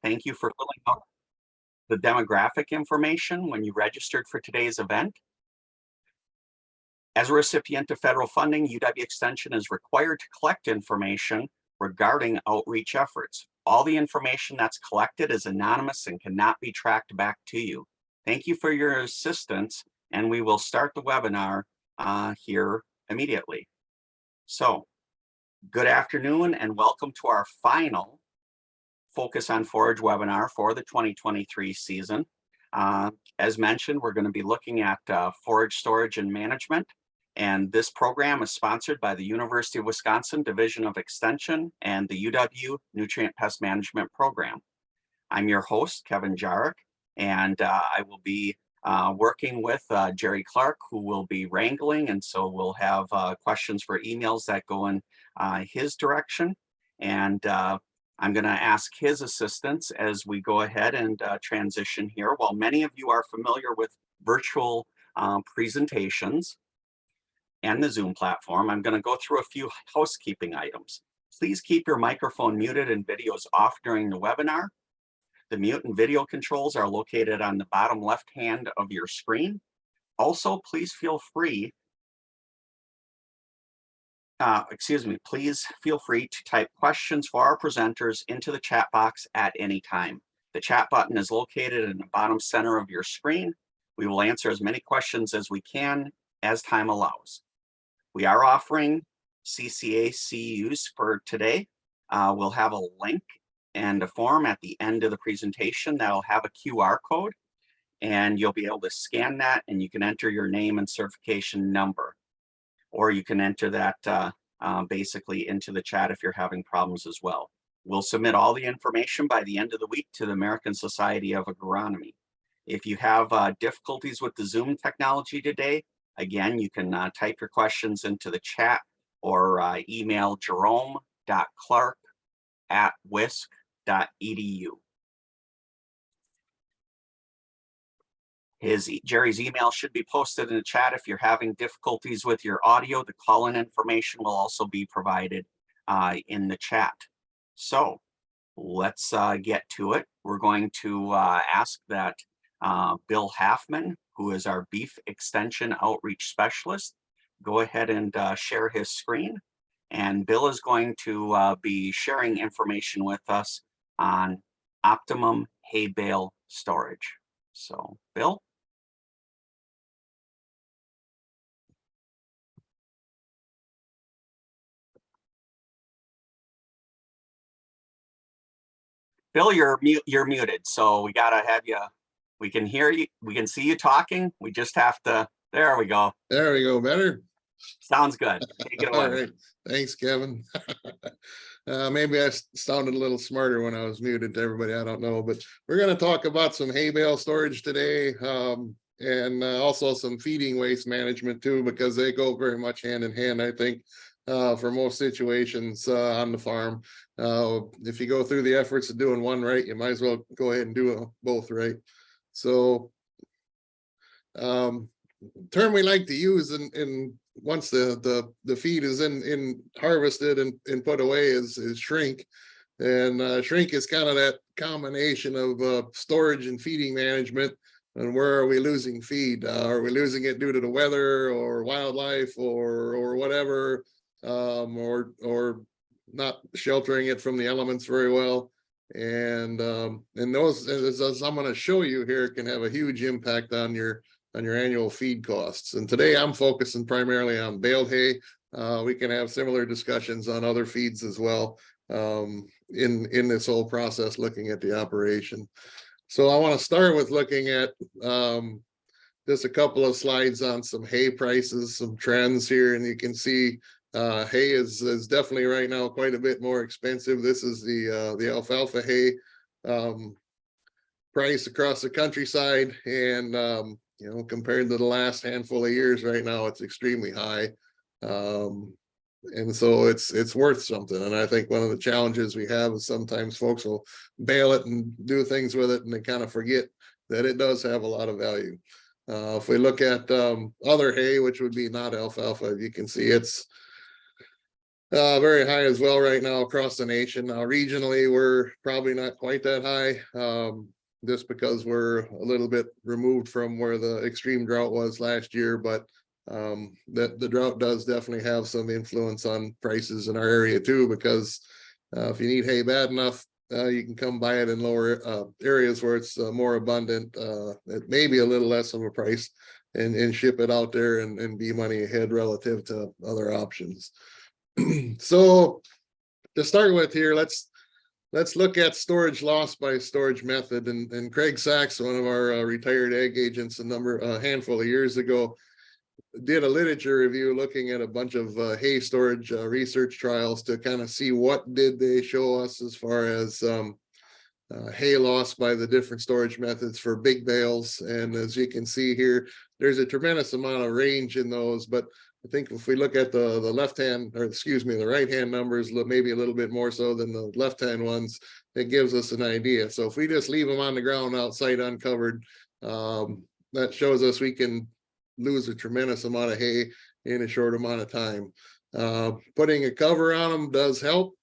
Thank you for filling out the demographic information when you registered for today's event. As a recipient of federal funding, UW Extension is required to collect information regarding outreach efforts. All the information that's collected is anonymous and cannot be tracked back to you. Thank you for your assistance, and we will start the webinar here immediately. So, good afternoon and welcome to our final Focus on Forage webinar for the 2023 season. As mentioned, we're going to be looking at forage storage and management. And this program is sponsored by the University of Wisconsin Division of Extension and the UW Nutrient Pest Management Program. I'm your host, Kevin Jarek, and I will be working with Jerry Clark, who will be wrangling. And so we'll have questions for emails that go in his direction. And I'm going to ask his assistance as we go ahead and transition here. While many of you are familiar with virtual presentations and the Zoom platform, I'm going to go through a few housekeeping items. Please keep your microphone muted and videos off during the webinar. The mute and video controls are located on the bottom left hand of your screen. Also, please feel free please feel free to type questions for our presenters into the chat box at any time. The chat button is located in the bottom center of your screen. We will answer as many questions as we can as time allows. We are offering CCA CEUs for today. We'll have a link and a form at the end of the presentation that'll have a QR code, and you'll be able to scan that and you can enter your name and certification number. Or you can enter that basically into the chat if you're having problems as well. We'll submit all the information by the end of the week to the American Society of Agronomy. If you have difficulties with the Zoom technology today, again, you can type your questions into the chat or email jerome.clark@wisc.edu. Jerry's email should be posted in the chat. If you're having difficulties with your audio, the call-in information will also be provided in the chat. So let's get to it. We're going to ask that Bill Halfman, who is our Beef Extension Outreach Specialist, go ahead and share his screen. And Bill is going to be sharing information with us on optimum hay bale storage. So, Bill? Bill, you're muted, so we gotta have you. We can hear you. We can see you talking. We just have to. There we go. There we go. Better. Sounds good. Take it away. All right. Thanks, Kevin. Maybe I sounded a little smarter when I was muted to everybody. I don't know, but we're going to talk about some hay bale storage today, and also some feeding waste management too, because they go very much hand in hand, I think. For most situations on the farm. If you go through the efforts of doing one right, you might as well go ahead and do both right. So term we like to use in once the feed is in harvested and put away is shrink. And shrink is kind of that combination of storage and feeding management. And where are we losing feed? Are we losing it due to the weather or wildlife or whatever? Or not sheltering it from the elements very well, and those, as I'm going to show you here, can have a huge impact on your annual feed costs. And today I'm focusing primarily on baled hay. We can have similar discussions on other feeds as well in this whole process, looking at the operation. So I want to start with looking at just a couple of slides on some hay prices, some trends here, and you can see hay is definitely right now quite a bit more expensive. This is the alfalfa hay price across the countryside, and compared to the last handful of years, right now it's extremely high, and so it's worth something. And I think one of the challenges we have is sometimes folks will bale it and do things with it, and they kind of forget that it does have a lot of value. If we look at other hay, which would be not alfalfa, you can see it's Very high as well right now across the nation. Now regionally, we're probably not quite that high, just because we're a little bit removed from where the extreme drought was last year, but the drought does definitely have some influence on prices in our area too, because if you need hay bad enough, you can come buy it in lower areas where it's more abundant, it may be a little less of a price, and ship it out there and be money ahead relative to other options. So to start with here, let's look at storage loss by storage method. And Craig Sachs, one of our retired ag agents a handful of years ago, did a literature review looking at a bunch of hay storage research trials to kind of see what did they show us as far as hay loss by the different storage methods for big bales. And as you can see here, there's a tremendous amount of range in those, but I think if we look at the left hand, or excuse me, the right hand numbers, maybe a little bit more so than the left hand ones, it gives us an idea. So if we just leave them on the ground outside uncovered, that shows us we can lose a tremendous amount of hay in a short amount of time. Putting a cover on them does help,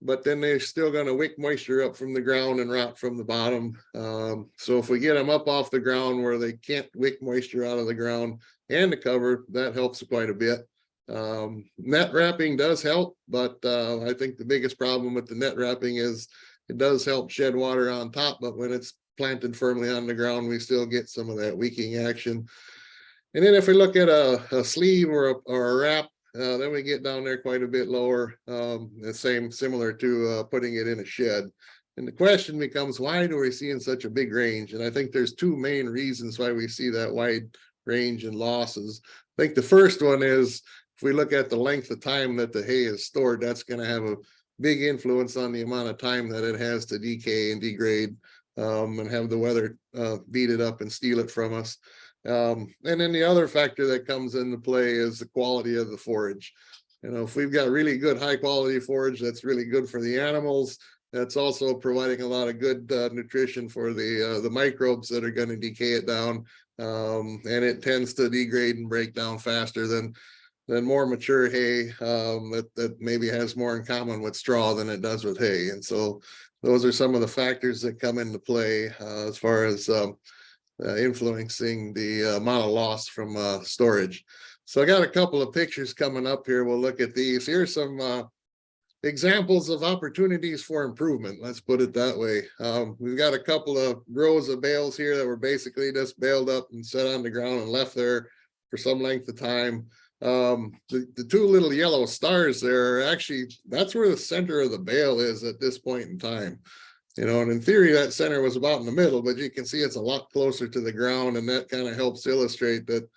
but then they're still going to wick moisture up from the ground and rot from the bottom. So if we get them up off the ground where they can't wick moisture out of the ground and the cover, that helps quite a bit. Net wrapping does help, but I think the biggest problem with the net wrapping is it does help shed water on top, but when it's planted firmly on the ground, we still get some of that wicking action. And then if we look at a sleeve or a wrap, then we get down there quite a bit lower, similar to putting it in a shed. And the question becomes, why do we see in such a big range? And I think there's two main reasons why we see that wide range in losses. I think the first one is, if we look at the length of time that the hay is stored, that's going to have a big influence on the amount of time that it has to decay and degrade, and have the weather beat it up and steal it from us. And then the other factor that comes into play is the quality of the forage. You know, if we've got really good high quality forage that's really good for the animals, that's also providing a lot of good nutrition for the microbes that are going to decay it down, and it tends to degrade and break down faster than more mature hay that maybe has more in common with straw than it does with hay. And so those are some of the factors that come into play as far as influencing the amount of loss from storage. So I got a couple of pictures coming up here. We'll look at these. Here's some examples of opportunities for improvement. Let's put it that way. We've got a couple of rows of bales here that were basically just baled up and set on the ground and left there for some length of time. The two little yellow stars there are actually, that's where the center of the bale is at this point in time. You know, and in theory, that center was about in the middle, but you can see it's a lot closer to the ground, and that kind of helps illustrate that.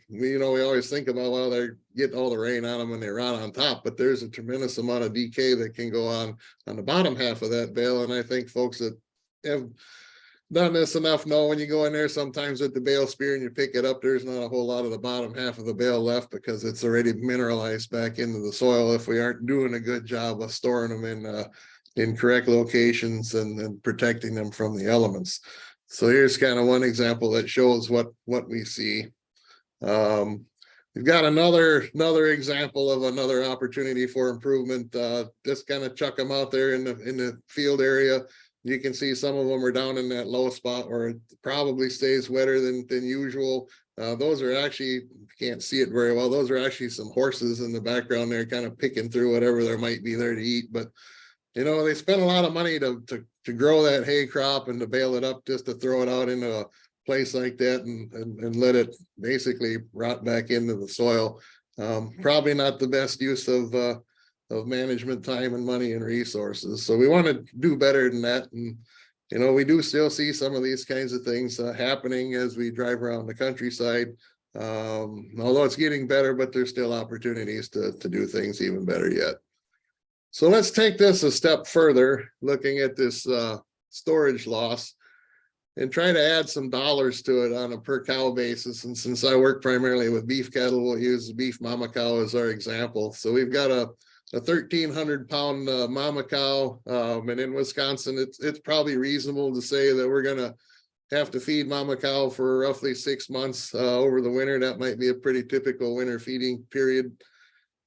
We always think about, well, they're getting all the rain on them and they rot on top, but there's a tremendous amount of decay that can go on the bottom half of that bale. And I think folks that have done this enough know when you go in there sometimes with the bale spear and you pick it up, there's not a whole lot of the bottom half of the bale left because it's already mineralized back into the soil if we aren't doing a good job of storing them in correct locations and protecting them from the elements. So here's kind of one example that shows what we see. We've got another example of another opportunity for improvement. Just kind of chuck them out there in the field area. You can see some of them are down in that low spot where it probably stays wetter than usual. Those are actually, can't see it very well, those are actually some horses in the background there kind of picking through whatever there might be there to eat. But they spent a lot of money to grow that hay crop and to bale it up just to throw it out into a place like that and let it basically rot back into the soil. Probably not the best use of management time and money and resources. So we want to do better than that. And, we do still see some of these kinds of things happening as we drive around the countryside. Although it's getting better, but there's still opportunities to do things even better yet. So let's take this a step further, looking at this storage loss and try to add some dollars to it on a per cow basis. And since I work primarily with beef cattle, we'll use the beef mama cow as our example. So we've got a 1,300 pound mama cow, and in Wisconsin, it's probably reasonable to say that we're going to have to feed mama cow for roughly 6 months over the winter. That might be a pretty typical winter feeding period.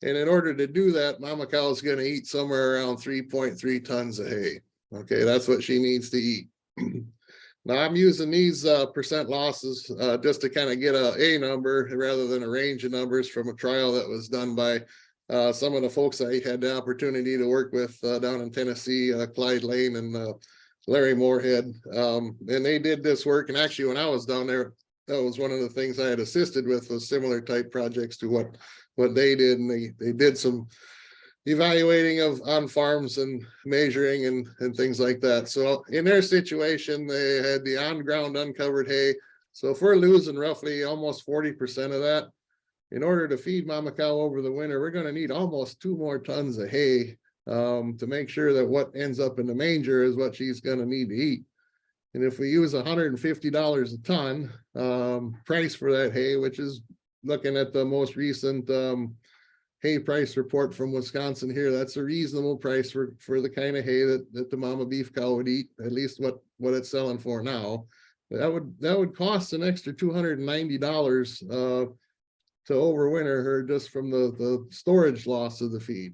And in order to do that, mama cow is going to eat somewhere around 3.3 tons of hay. Okay, that's what she needs to eat. Now I'm using these percent losses just to kind of get a number rather than a range of numbers from a trial that was done by some of the folks I had the opportunity to work with down in Tennessee, Clyde Lane and Larry Moorhead. And they did this work. And actually, when I was down there, that was one of the things I had assisted with, was similar type projects to what they did. And they did some evaluating of on farms and measuring and things like that. So in their situation, they had the on ground uncovered hay. So if we're losing roughly almost 40% of that, in order to feed mama cow over the winter, we're going to need almost 2 more tons of hay to make sure that what ends up in the manger is what she's going to need to eat. And if we use $150 a ton price for that hay, which is looking at the most recent hay price report from Wisconsin here, that's a reasonable price for the kind of hay that the mama beef cow would eat, at least what it's selling for now. That would cost an extra $290 to overwinter her just from the storage loss of the feed.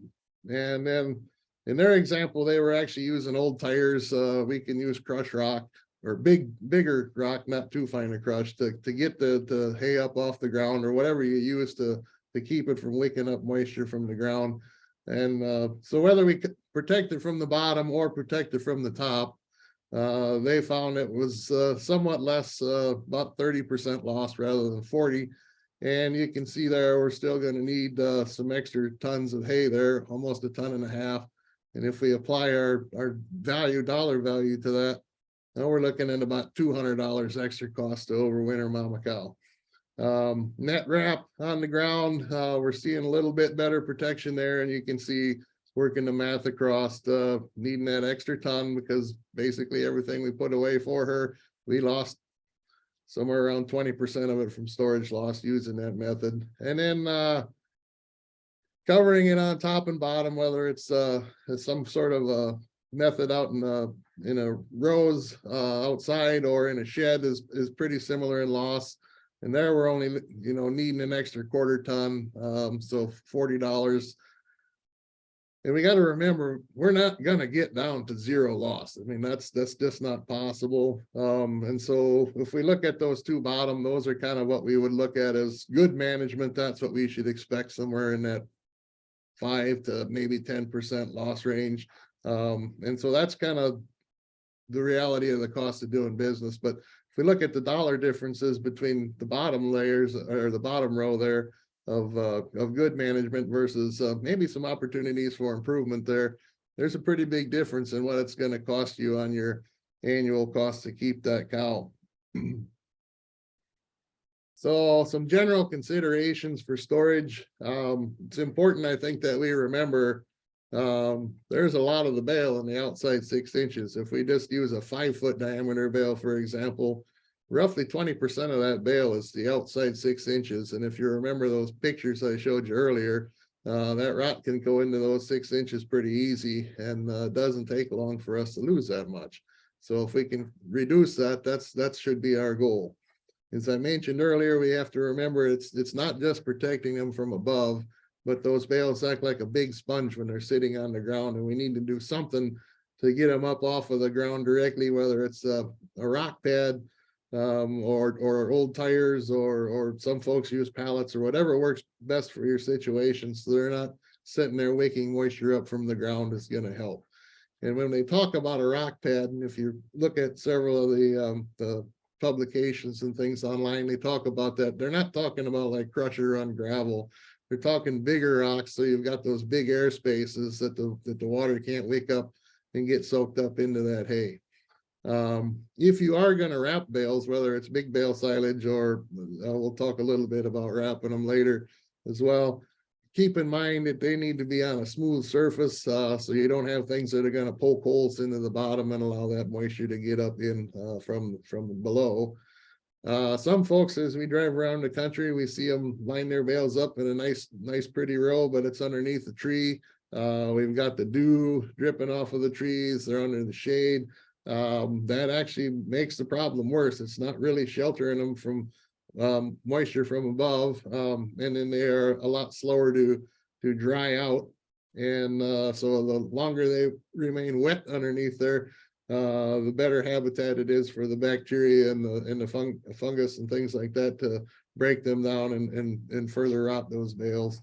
And then in their example, they were actually using old tires. We can use crush rock or bigger rock, not too fine a crush, to get the hay up off the ground, or whatever you use to keep it from wicking up moisture from the ground. And so whether we protect it from the bottom or protect it from the top, they found it was somewhat less, about 30% loss rather than 40. And you can see there, we're still going to need some extra tons of hay there, almost 1.5 tons. And if we apply our dollar value to that, now we're looking at about $200 extra cost to overwinter mama cow. Net wrap on the ground, we're seeing a little bit better protection there, and you can see working the math across needing that extra ton, because basically everything we put away for her, we lost somewhere around 20% of it from storage loss using that method. And then covering it on top and bottom, whether it's some sort of a method out in a rows outside or in a shed, is pretty similar in loss. And there we're only needing an extra 1/4 ton, so $40. And we got to remember, we're not going to get down to 0 loss. I mean, that's just not possible. And so if we look at those two bottom, those are kind of what we would look at as good management. That's what we should expect, somewhere in that 5 to maybe 10% loss range. And so that's kind of the reality of the cost of doing business. But if we look at the dollar differences between the bottom layers, or the bottom row there, of good management versus maybe some opportunities for improvement there's a pretty big difference in what it's going to cost you on your annual cost to keep that cow. So some general considerations for storage. It's important, I think, that we remember there's a lot of the bale in the outside 6 inches. If we just use a 5-foot diameter bale, for example, roughly 20% of that bale is the outside 6 inches. And if you remember those pictures I showed you earlier, that rot can go into those 6 inches pretty easy, and doesn't take long for us to lose that much. So if we can reduce that, that should be our goal. As I mentioned earlier, we have to remember it's not just protecting them from above, but those bales act like a big sponge when they're sitting on the ground, and we need to do something to get them up off of the ground directly, whether it's a rock pad, or old tires, or some folks use pallets, or whatever works best for your situation, so they're not sitting there wicking moisture up from the ground is going to help. And when they talk about a rock pad, and if you look at several of the publications and things online, they talk about that. They're not talking about like crusher run gravel. They're talking bigger rocks, so you've got those big air spaces that the water can't wick up and get soaked up into that hay. If you are going to wrap bales, whether it's big bale silage, or we'll talk a little bit about wrapping them later as well, keep in mind that they need to be on a smooth surface, so you don't have things that are going to poke holes into the bottom and allow that moisture to get up in from below. Some folks, as we drive around the country, we see them line their bales up in a nice pretty row, but it's underneath the tree. We've got the dew dripping off of the trees. They're under the shade. that actually makes the problem worse. It's not really sheltering them from moisture from above, and then they are a lot slower to dry out. And so the longer they remain wet underneath there, the better habitat it is for the bacteria and the fungus and things like that to break them down and further rot those bales.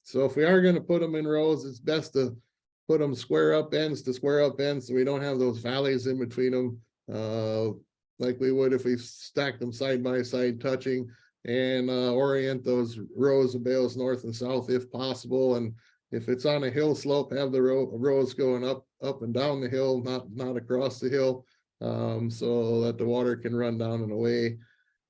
So if we are going to put them in rows, it's best to put them square up ends to square up ends, so we don't have those valleys in between them, like we would if we stacked them side by side touching, and orient those rows of bales north and south if possible. And if it's on a hill slope, have the rows going up and down the hill, not across the hill, so that the water can run down and away.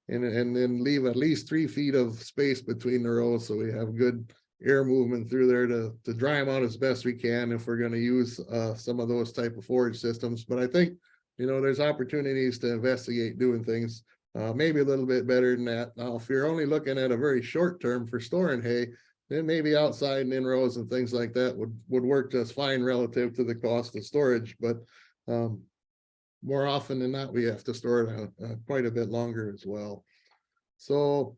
And then leave at least 3 feet of space between the rows, so we have good air movement through there to dry them out as best we can if we're going to use some of those type of forage systems. But I think, there's opportunities to investigate doing things maybe a little bit better than that. Now, if you're only looking at a very short term for storing hay, then maybe outside and in rows and things like that would work just fine relative to the cost of storage. But more often than not, we have to store it quite a bit longer as well. So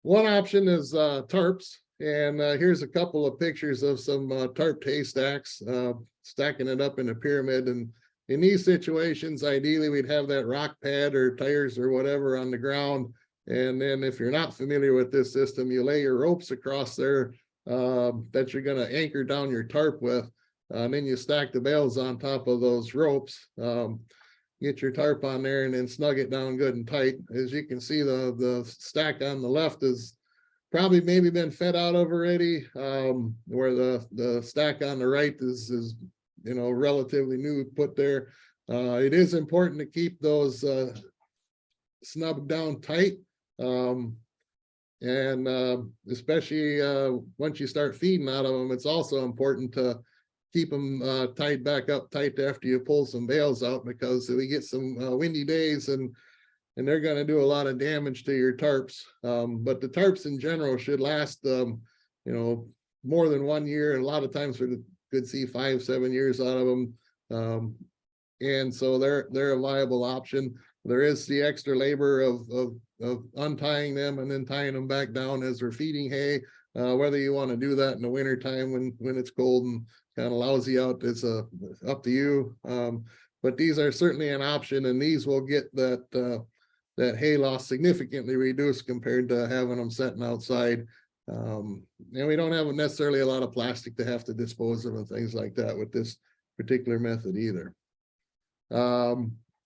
one option is tarps. And here's a couple of pictures of some tarp hay stacks, stacking it up in a pyramid. And in these situations, ideally, we'd have that rock pad or tires or whatever on the ground. And then if you're not familiar with this system, you lay your ropes across there that you're going to anchor down your tarp with. And then you stack the bales on top of those ropes. Get your tarp on there and then snug it down good and tight. As you can see, the stack on the left is probably maybe been fed out of already, where the stack on the right is relatively new put there. It is important to keep those snubbed down tight, and especially once you start feeding out of them, it's also important to keep them tied back up tight after you pull some bales out, because we get some windy days and they're going to do a lot of damage to your tarps. But the tarps in general should last, more than 1 year. And a lot of times we could see 5-7 years out of them. And so they're a viable option. There is the extra labor of untying them and then tying them back down as they're feeding hay. Whether you want to do that in the winter time when it's cold and kind of lousy out, it's up to you. But these are certainly an option, and these will get that hay loss significantly reduced compared to having them sitting outside. And we don't have necessarily a lot of plastic to have to dispose of and things like that with this particular method either.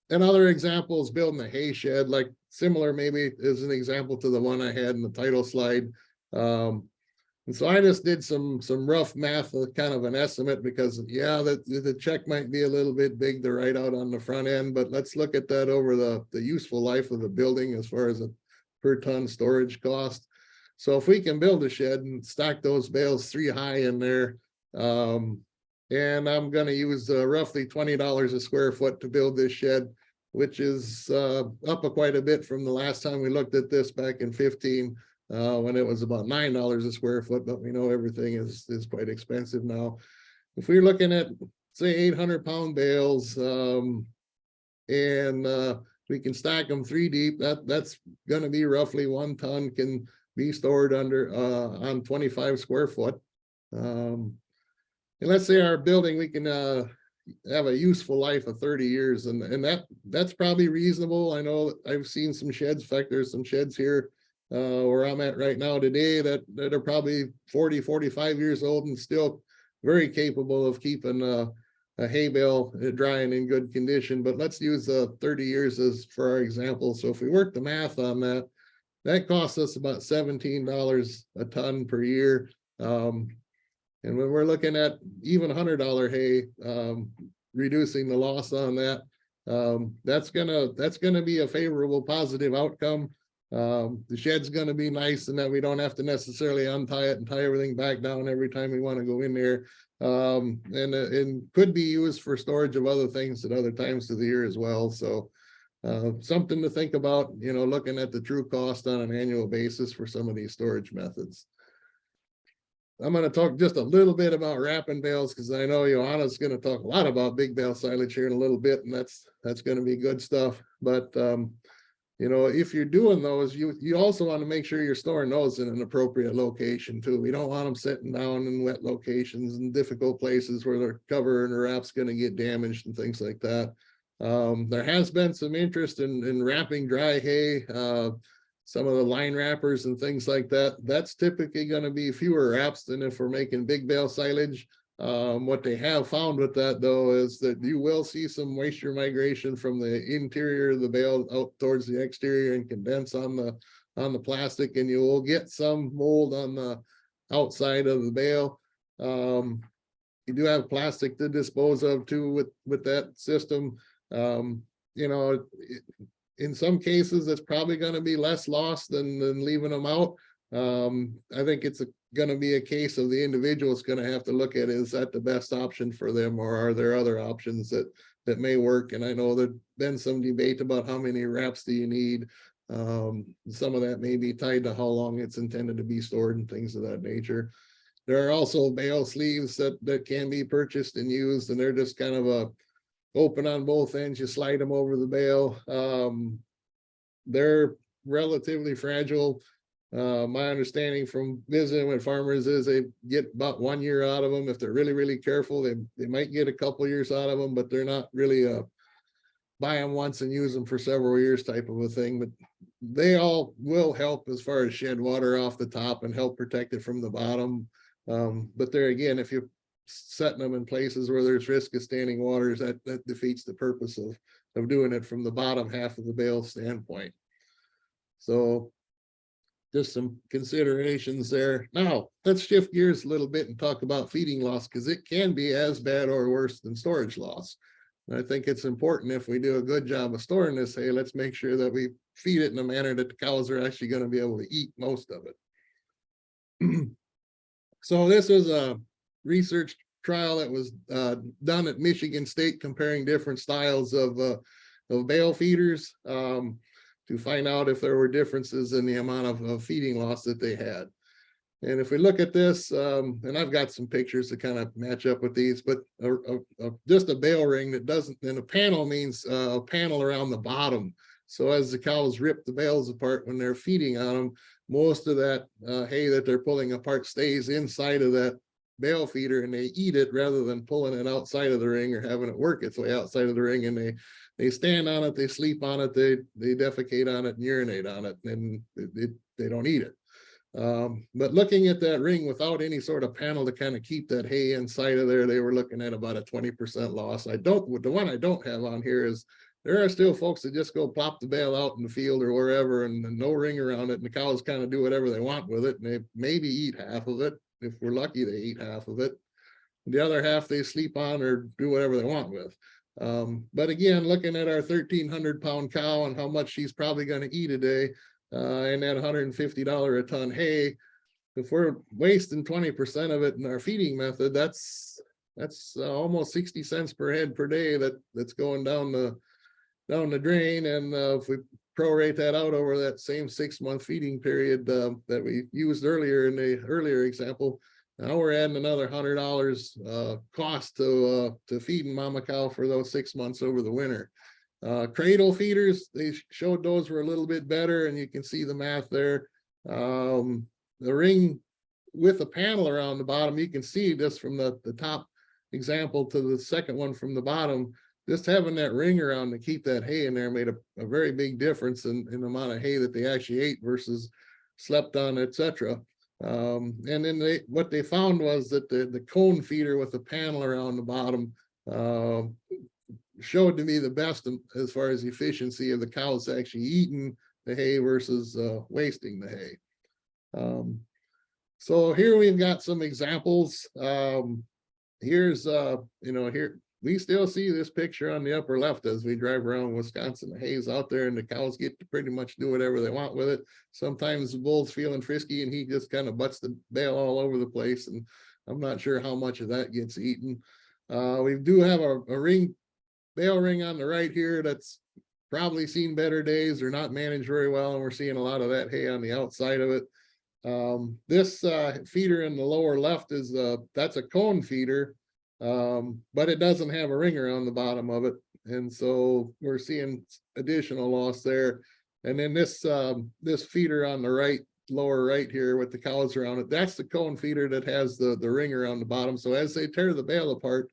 Another example is building a hay shed, like similar maybe as an example to the one I had in the title slide. And so I just did some rough math, kind of an estimate, because the check might be a little bit big to write out on the front end, but let's look at that over the useful life of the building as far as a per ton storage cost. So if we can build a shed and stack those bales 3 high in there, and I'm going to use roughly $20 a square foot to build this shed, which is up quite a bit from the last time we looked at this back in 15. When it was about $9 a square foot, but we know everything is quite expensive now. If we're looking at, say, 800-pound bales, and we can stack them 3 deep, that's going to be roughly 1 ton can be stored under on 25 square foot. And let's say our building, we can have a useful life of 30 years, and that's probably reasonable. I know I've seen some sheds. In fact, there's some sheds here where I'm at right now today that are probably 40-45 years old and still very capable of keeping a hay bale drying in good condition. But let's use 30 years as for our example. So if we work the math on that, that costs us about $17 a ton per year. And when we're looking at even $100 hay, reducing the loss on that, that's gonna be a favorable, positive outcome. The shed's going to be nice in that we don't have to necessarily untie it and tie everything back down every time we want to go in there. And could be used for storage of other things at other times of the year as well. So something to think about, looking at the true cost on an annual basis for some of these storage methods. I'm going to talk just a little bit about wrapping bales because I know Joanna's going to talk a lot about big bale silage here in a little bit, and that's going to be good stuff. But you know, if you're doing those, you also want to make sure you're storing those in an appropriate location too. We don't want them sitting down in wet locations and difficult places where their cover and the wrap's going to get damaged and things like that. There has been some interest in wrapping dry hay. Some of the line wrappers and things like that, that's typically going to be fewer wraps than if we're making big bale silage. What they have found with that though is that you will see some moisture migration from the interior of the bale out towards the exterior and condense on the plastic, and you will get some mold on the outside of the bale. You do have plastic to dispose of too with that system. You know, in some cases, it's probably going to be less loss than leaving them out. I think it's going to be a case of the individual is going to have to look at, is that the best option for them, or are there other options that may work? And I know there's been some debate about how many wraps do you need. Some of that may be tied to how long it's intended to be stored and things of that nature. There are also bale sleeves that can be purchased and used, and they're just kind of a open on both ends. You slide them over the bale. They're relatively fragile. My understanding from visiting with farmers is they get about 1 year out of them. If they're really, really careful, they might get a couple years out of them, but they're not really buy them once and use them for several years type of a thing. But they all will help as far as shed water off the top and help protect it from the bottom. But there again, if you're setting them in places where there's risk of standing waters, that defeats the purpose of doing it from the bottom half of the bale standpoint. So just some considerations there. Now, let's shift gears a little bit and talk about feeding loss, because it can be as bad or worse than storage loss. And I think it's important, if we do a good job of storing this hay, let's make sure that we feed it in a manner that the cows are actually going to be able to eat most of it. So this is a research trial that was done at Michigan State, comparing different styles of bale feeders to find out if there were differences in the amount of feeding loss that they had. And if we look at this, and I've got some pictures to kind of match up with these, but just a bale ring that doesn't, and a panel means a panel around the bottom. So as the cows rip the bales apart when they're feeding on them, most of that hay that they're pulling apart stays inside of that bale feeder, and they eat it rather than pulling it outside of the ring or having it work its way outside of the ring. And they stand on it, they sleep on it, they defecate on it and urinate on it, and they don't eat it. But looking at that ring without any sort of panel to kind of keep that hay inside of there, they were looking at about a 20% loss. The one I don't have on here is there are still folks that just go plop the bale out in the field or wherever, and no ring around it, and the cows kind of do whatever they want with it, and they maybe eat half of it. If we're lucky, they eat half of it. The other half they sleep on or do whatever they want with. But again, looking at our 1,300 pound cow and how much she's probably going to eat a day, and that $150 a ton hay, if we're wasting 20% of it in our feeding method, that's almost 60 cents per head per day that's going down the drain. And if we prorate that out over that same 6-month feeding period that we used earlier in the earlier example, now we're adding another $100 cost to feeding mama cow for those 6 months over the winter. Cradle feeders, they showed those were a little bit better, and you can see the math there. The ring with a panel around the bottom, you can see this from the top example to the second one from the bottom. Just having that ring around to keep that hay in there made a very big difference in the amount of hay that they actually ate versus slept on, etc. And then what they found was that the cone feeder with the panel around the bottom showed to be the best as far as efficiency of the cows actually eating the hay versus wasting the hay. So here we've got some examples. Here's here we still see this picture on the upper left as we drive around Wisconsin. The hay's out there and the cows get to pretty much do whatever they want with it. Sometimes the bull's feeling frisky and he just kind of butts the bale all over the place, and I'm not sure how much of that gets eaten. We do have a bale ring on the right here that's probably seen better days or not managed very well, and we're seeing a lot of that hay on the outside of it. This feeder in the lower left is that's a cone feeder, but it doesn't have a ringer on the bottom of it, and so we're seeing additional loss there. And then this feeder on the right, lower right here with the cows around it, that's the cone feeder that has the ringer on the bottom. So as they tear the bale apart,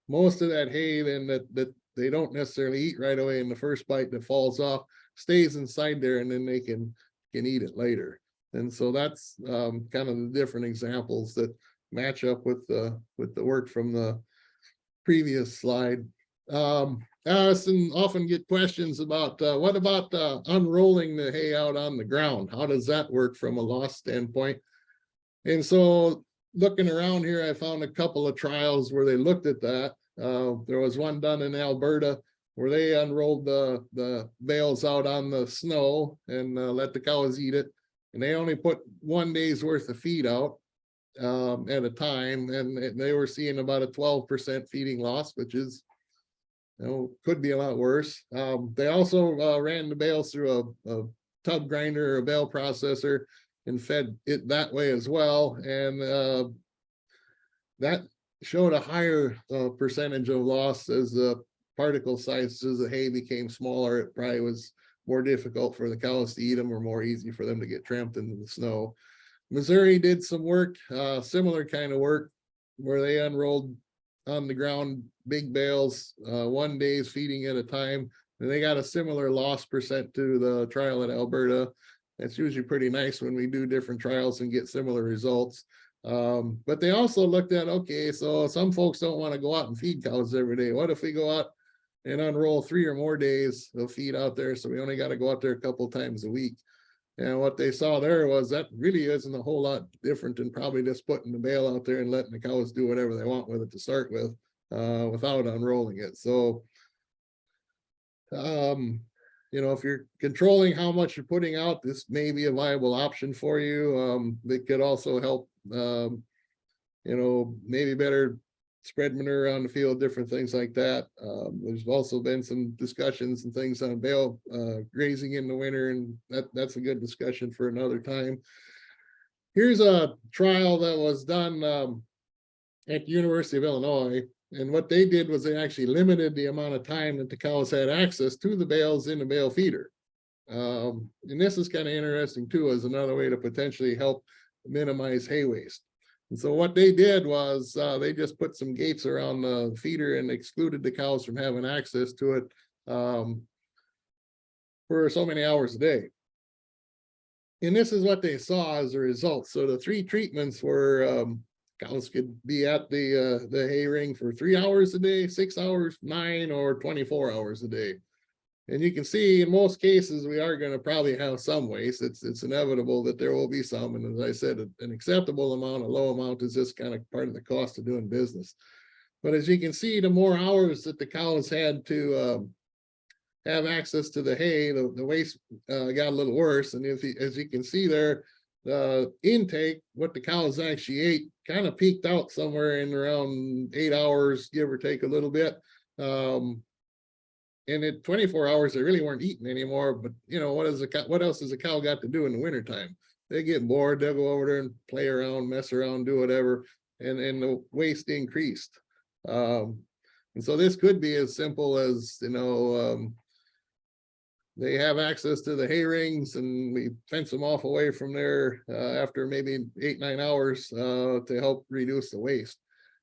most of that hay then that they don't necessarily eat right away in the first bite that falls off stays inside there, and then they can eat it later. And so that's kind of the different examples that match up with the work from the previous slide. I often get questions about what about unrolling the hay out on the ground? How does that work from a loss standpoint? And so looking around here, I found a couple of trials where they looked at that. There was one done in Alberta where they unrolled the bales out on the snow and let the cows eat it. And they only put 1 day's worth of feed out at a time. And they were seeing about a 12% feeding loss, which is, could be a lot worse. They also ran the bales through a tub grinder or a bale processor and fed it that way as well. And that showed a higher percentage of loss as the particle sizes of the hay became smaller. It probably was more difficult for the cows to eat them or more easy for them to get tramped into the snow. Missouri did some work, similar kind of work, where they unrolled on the ground big bales, 1 day's feeding at a time, and they got a similar loss percent to the trial in Alberta. That's usually pretty nice when we do different trials and get similar results. But they also looked at, okay, so some folks don't want to go out and feed cows every day. What if we go out and unroll 3 or more days of feed out there, so we only got to go out there a couple times a week? And what they saw there was that really isn't a whole lot different than probably just putting the bale out there and letting the cows do whatever they want with it to start with, without unrolling it. So, if you're controlling how much you're putting out, this may be a viable option for you. It could also help, maybe better spread manure on the field, different things like that. There's also been some discussions and things on bale grazing in the winter, and that's a good discussion for another time. Here's a trial that was done at the University of Illinois, and what they did was they actually limited the amount of time that the cows had access to the bales in the bale feeder. And this is kind of interesting too, as another way to potentially help minimize hay waste. And so what they did was they just put some gates around the feeder and excluded the cows from having access to it for so many hours a day. And this is what they saw as a result. So the 3 treatments were cows could be at the hay ring for 3 hours a day, 6 hours, 9, or 24 hours a day. And you can see in most cases, we are going to probably have some waste. It's inevitable that there will be some. And as I said, an acceptable amount, a low amount is just kind of part of the cost of doing business. But as you can see, the more hours that the cows had to have access to the hay, the waste got a little worse. And as you can see there, the intake, what the cows actually ate, kind of peaked out somewhere in around 8 hours, give or take a little bit. And at 24 hours, they really weren't eating anymore. But what else has a cow got to do in the wintertime? They get bored, they'll go over there and play around, mess around, do whatever, and the waste increased. And so this could be as simple as, they have access to the hay rings and we fence them off away from there after maybe 8-9 hours to help reduce the waste.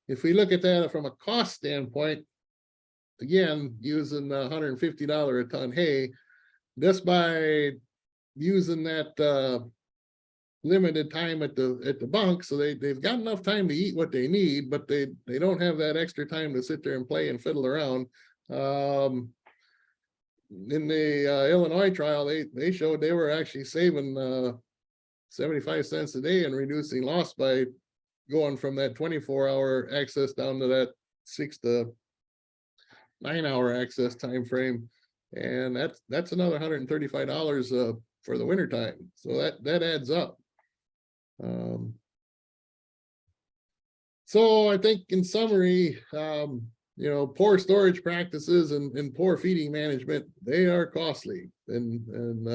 If we look at that from a cost standpoint, again, using $150 a ton hay, just by using that limited time at the bunk, so they've got enough time to eat what they need, but they don't have that extra time to sit there and play and fiddle around. In the Illinois trial, they showed they were actually saving 75 cents a day and reducing loss by going from that 24-hour access down to that 6 to 9 hour access time frame. And that's another $135 for the winter time. So that adds up. So I think in summary, poor storage practices and poor feeding management, they are costly. And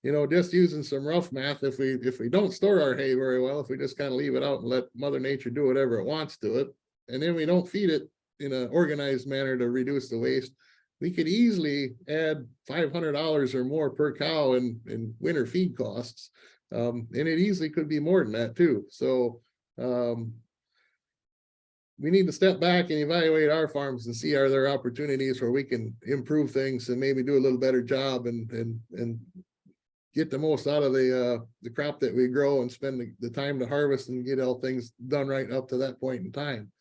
just using some rough math, if we don't store our hay very well, if we just kind of leave it out and let Mother Nature do whatever it wants to it, and then we don't feed it in an organized manner to reduce the waste, we could easily add $500 or more per cow in winter feed costs. And it easily could be more than that too. So we need to step back and evaluate our farms and see, are there opportunities where we can improve things and maybe do a little better job and get the most out of the crop that we grow, and spend the time to harvest and get all things done right up to that point in time.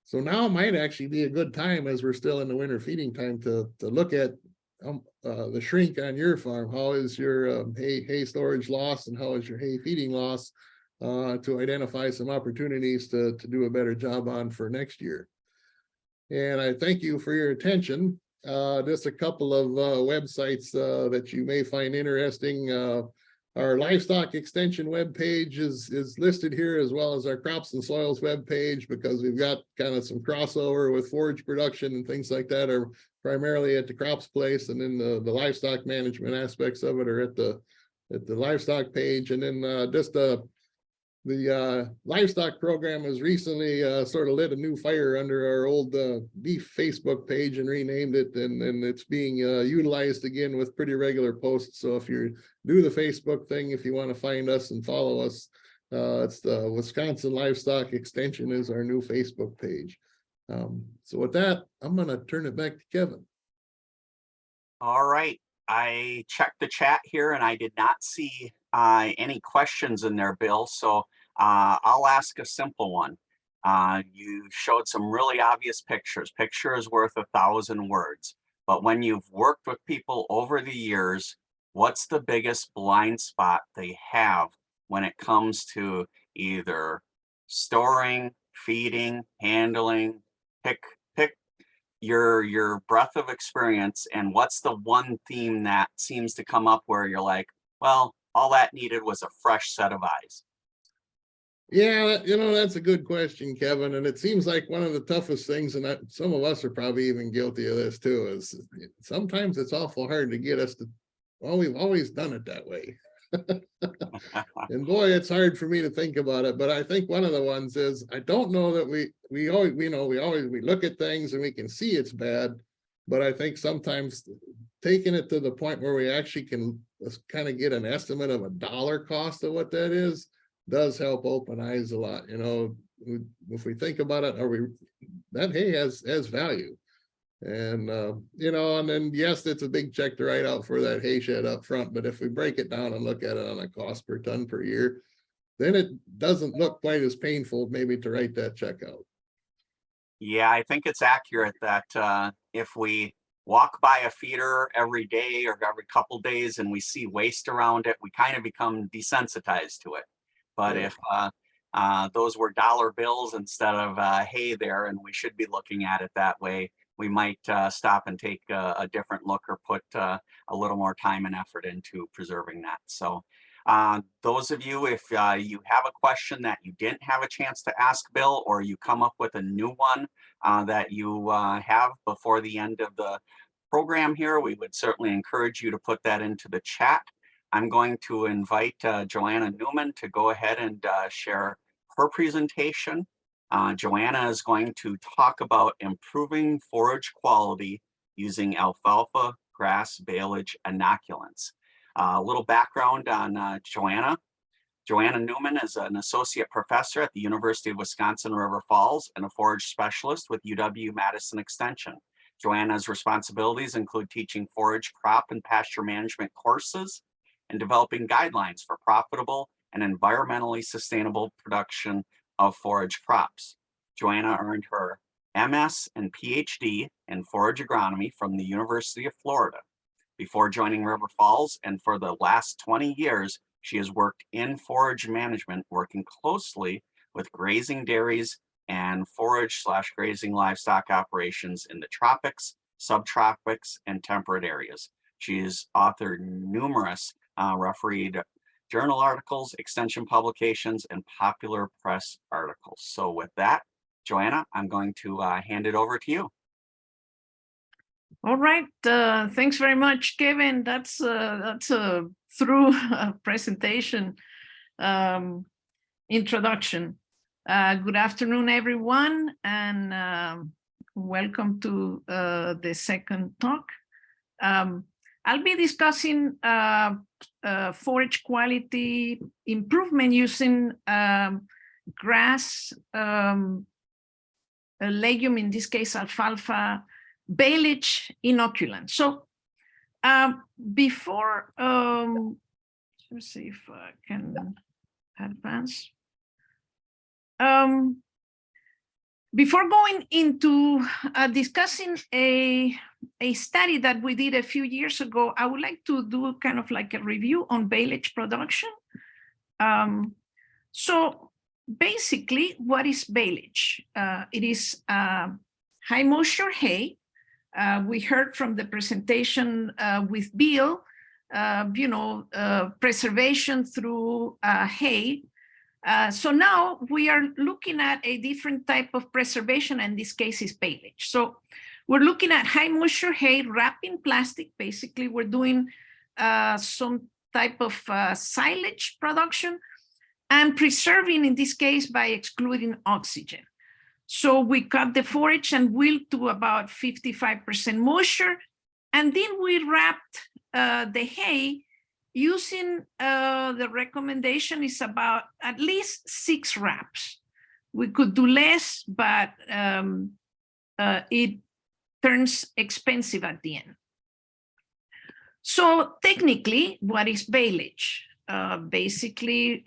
So now might actually be a good time, as we're still in the winter feeding time, to look at the shrink on your farm. How is your hay storage loss, and how is your hay feeding loss, to identify some opportunities to do a better job on for next year. And I thank you for your attention. Just a couple of websites that you may find interesting. Our livestock extension webpage is listed here, as well as our crops and soils webpage, because we've got kind of some crossover with forage production and things like that are primarily at the crops place, and then the livestock management aspects of it are at the livestock page. And then just the livestock program has recently sort of lit a new fire under our old beef Facebook page and renamed it, and it's being utilized again with pretty regular posts. So if you do the Facebook thing, if you want to find us and follow us, it's the Wisconsin Livestock Extension is our new Facebook page. So with that, I'm going to turn it back to Kevin. All right. I checked the chat here and I did not see any questions in there, Bill. So I'll ask a simple one. You showed some really obvious pictures. Picture is worth 1,000 words. But when you've worked with people over the years, what's the biggest blind spot they have when it comes to either storing, feeding, handling? Pick your breadth of experience, and what's the one theme that seems to come up where you're like, well, all that needed was a fresh set of eyes? Yeah, that's a good question, Kevin. And it seems like one of the toughest things, and some of us are probably even guilty of this too, is sometimes it's awful hard to get us to, well, we've always done it that way. And boy, it's hard for me to think about it. But I think one of the ones is, I don't know that we always look at things and we can see it's bad. But I think sometimes taking it to the point where we actually can kind of get an estimate of a dollar cost of what that is does help open eyes a lot. If we think about it, that hay has value. And and then yes, it's a big check to write out for that hay shed up front, but if we break it down and look at it on a cost per ton per year, then it doesn't look quite as painful maybe to write that check out. Yeah, I think it's accurate that if we walk by a feeder every day or every couple days and we see waste around it, we kind of become desensitized to it. But Yeah. if those were dollar bills instead of hay there, and we should be looking at it that way, we might stop and take a different look, or put a little more time and effort into preserving that. So those of you, if you have a question that you didn't have a chance to ask Bill, or you come up with a new one that you have before the end of the program here, we would certainly encourage you to put that into the chat. I'm going to invite Joanna Newman to go ahead and share her presentation. Joanna is going to talk about improving forage quality using alfalfa grass baleage inoculants. A little background on Joanna. Joanna Newman is an associate professor at the University of Wisconsin River Falls and a forage specialist with UW-Madison Extension. Joanna's responsibilities include teaching forage, crop, and pasture management courses, and developing guidelines for profitable and environmentally sustainable production of forage crops. Joanna earned her MS and PhD in forage agronomy from the University of Florida. Before joining River Falls, and for the last 20 years, she has worked in forage management, working closely with grazing dairies and forage/grazing livestock operations in the tropics, subtropics, and temperate areas. She has authored numerous refereed journal articles, extension publications, and popular press articles. So with that, Joanna, I'm going to hand it over to you. All right, thanks very much, Kevin. That's a through presentation introduction. Good afternoon, everyone, and welcome to the second talk. I'll be discussing forage quality improvement using grass, a legume, in this case, alfalfa, baleage inoculant. So before, let's see if I can advance. Before going into discussing a study that we did a few years ago, I would like to do kind of like a review on baleage production. So basically, what is baleage? It is high moisture hay. We heard from the presentation with Bill, preservation through hay. So now we are looking at a different type of preservation, and this case is baleage. So we're looking at high moisture hay wrapped in plastic. Basically, we're doing some type of silage production and preserving, in this case, by excluding oxygen. So we cut the forage and wilt to about 55% moisture, and then we wrapped the hay using the recommendation is about at least 6 wraps. We could do less, but it turns expensive at the end. So technically, what is baleage? Basically,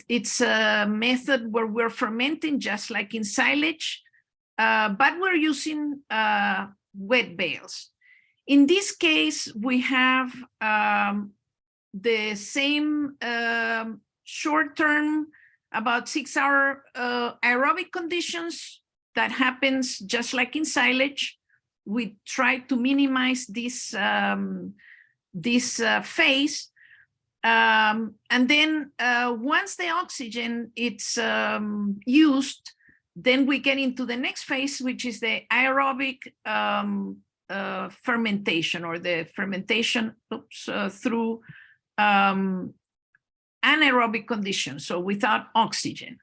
it's a method where we're fermenting just like in silage, but we're using wet bales. In this case, we have the same short-term, about 6-hour aerobic conditions that happens just like in silage. We try to minimize this phase. And then once the oxygen it's used, then we get into the next phase, which is the aerobic fermentation, or the fermentation through anaerobic conditions, so without oxygen.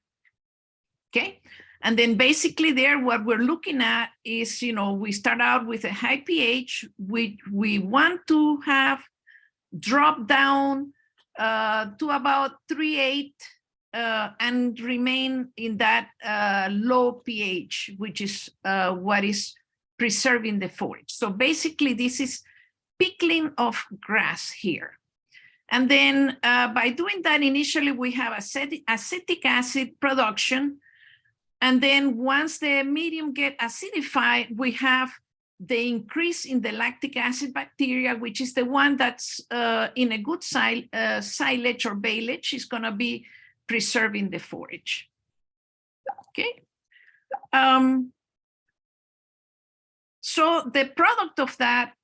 Okay, and then basically there, what we're looking at is, we start out with a high pH. We want to have drop down to about 3.8 and remain in that low pH, which is what is preserving the forage. So basically, this is pickling of grass here. And then by doing that, initially we have acetic acid production. And then once the medium get acidified, we have the increase in the lactic acid bacteria, which is the one that's in a good silage or baleage is going to be preserving the forage. Okay. So the product of that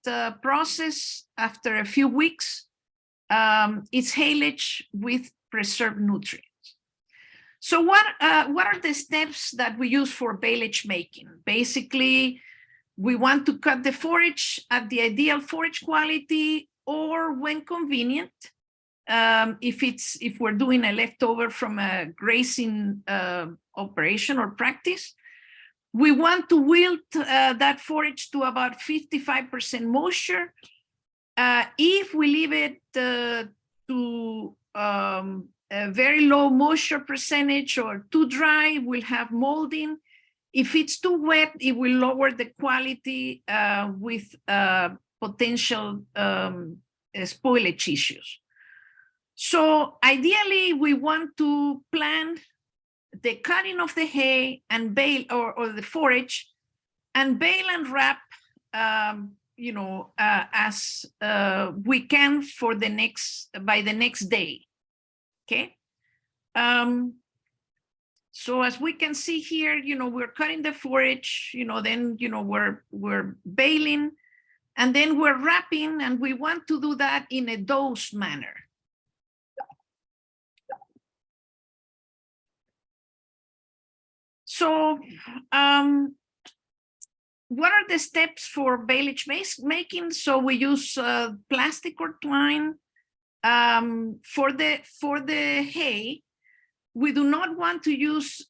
process after a few weeks is haylage with preserved nutrients. So what are the steps that we use for baleage making? Basically, we want to cut the forage at the ideal forage quality, or when convenient, if we're doing a leftover from a grazing operation or practice. We want to wilt that forage to about 55% moisture. If we leave it to a very low moisture percentage or too dry, we'll have molding. If it's too wet, it will lower the quality with potential spoilage issues. So ideally, we want to plan the cutting of the hay and bale or the forage, and bale and wrap, as we can for by the next day. Okay. So as we can see here, we're cutting the forage, then, we're baling, and then we're wrapping, and we want to do that in a dose manner. So what are the steps for baleage making? So we use plastic or twine. For the hay, we do not want to use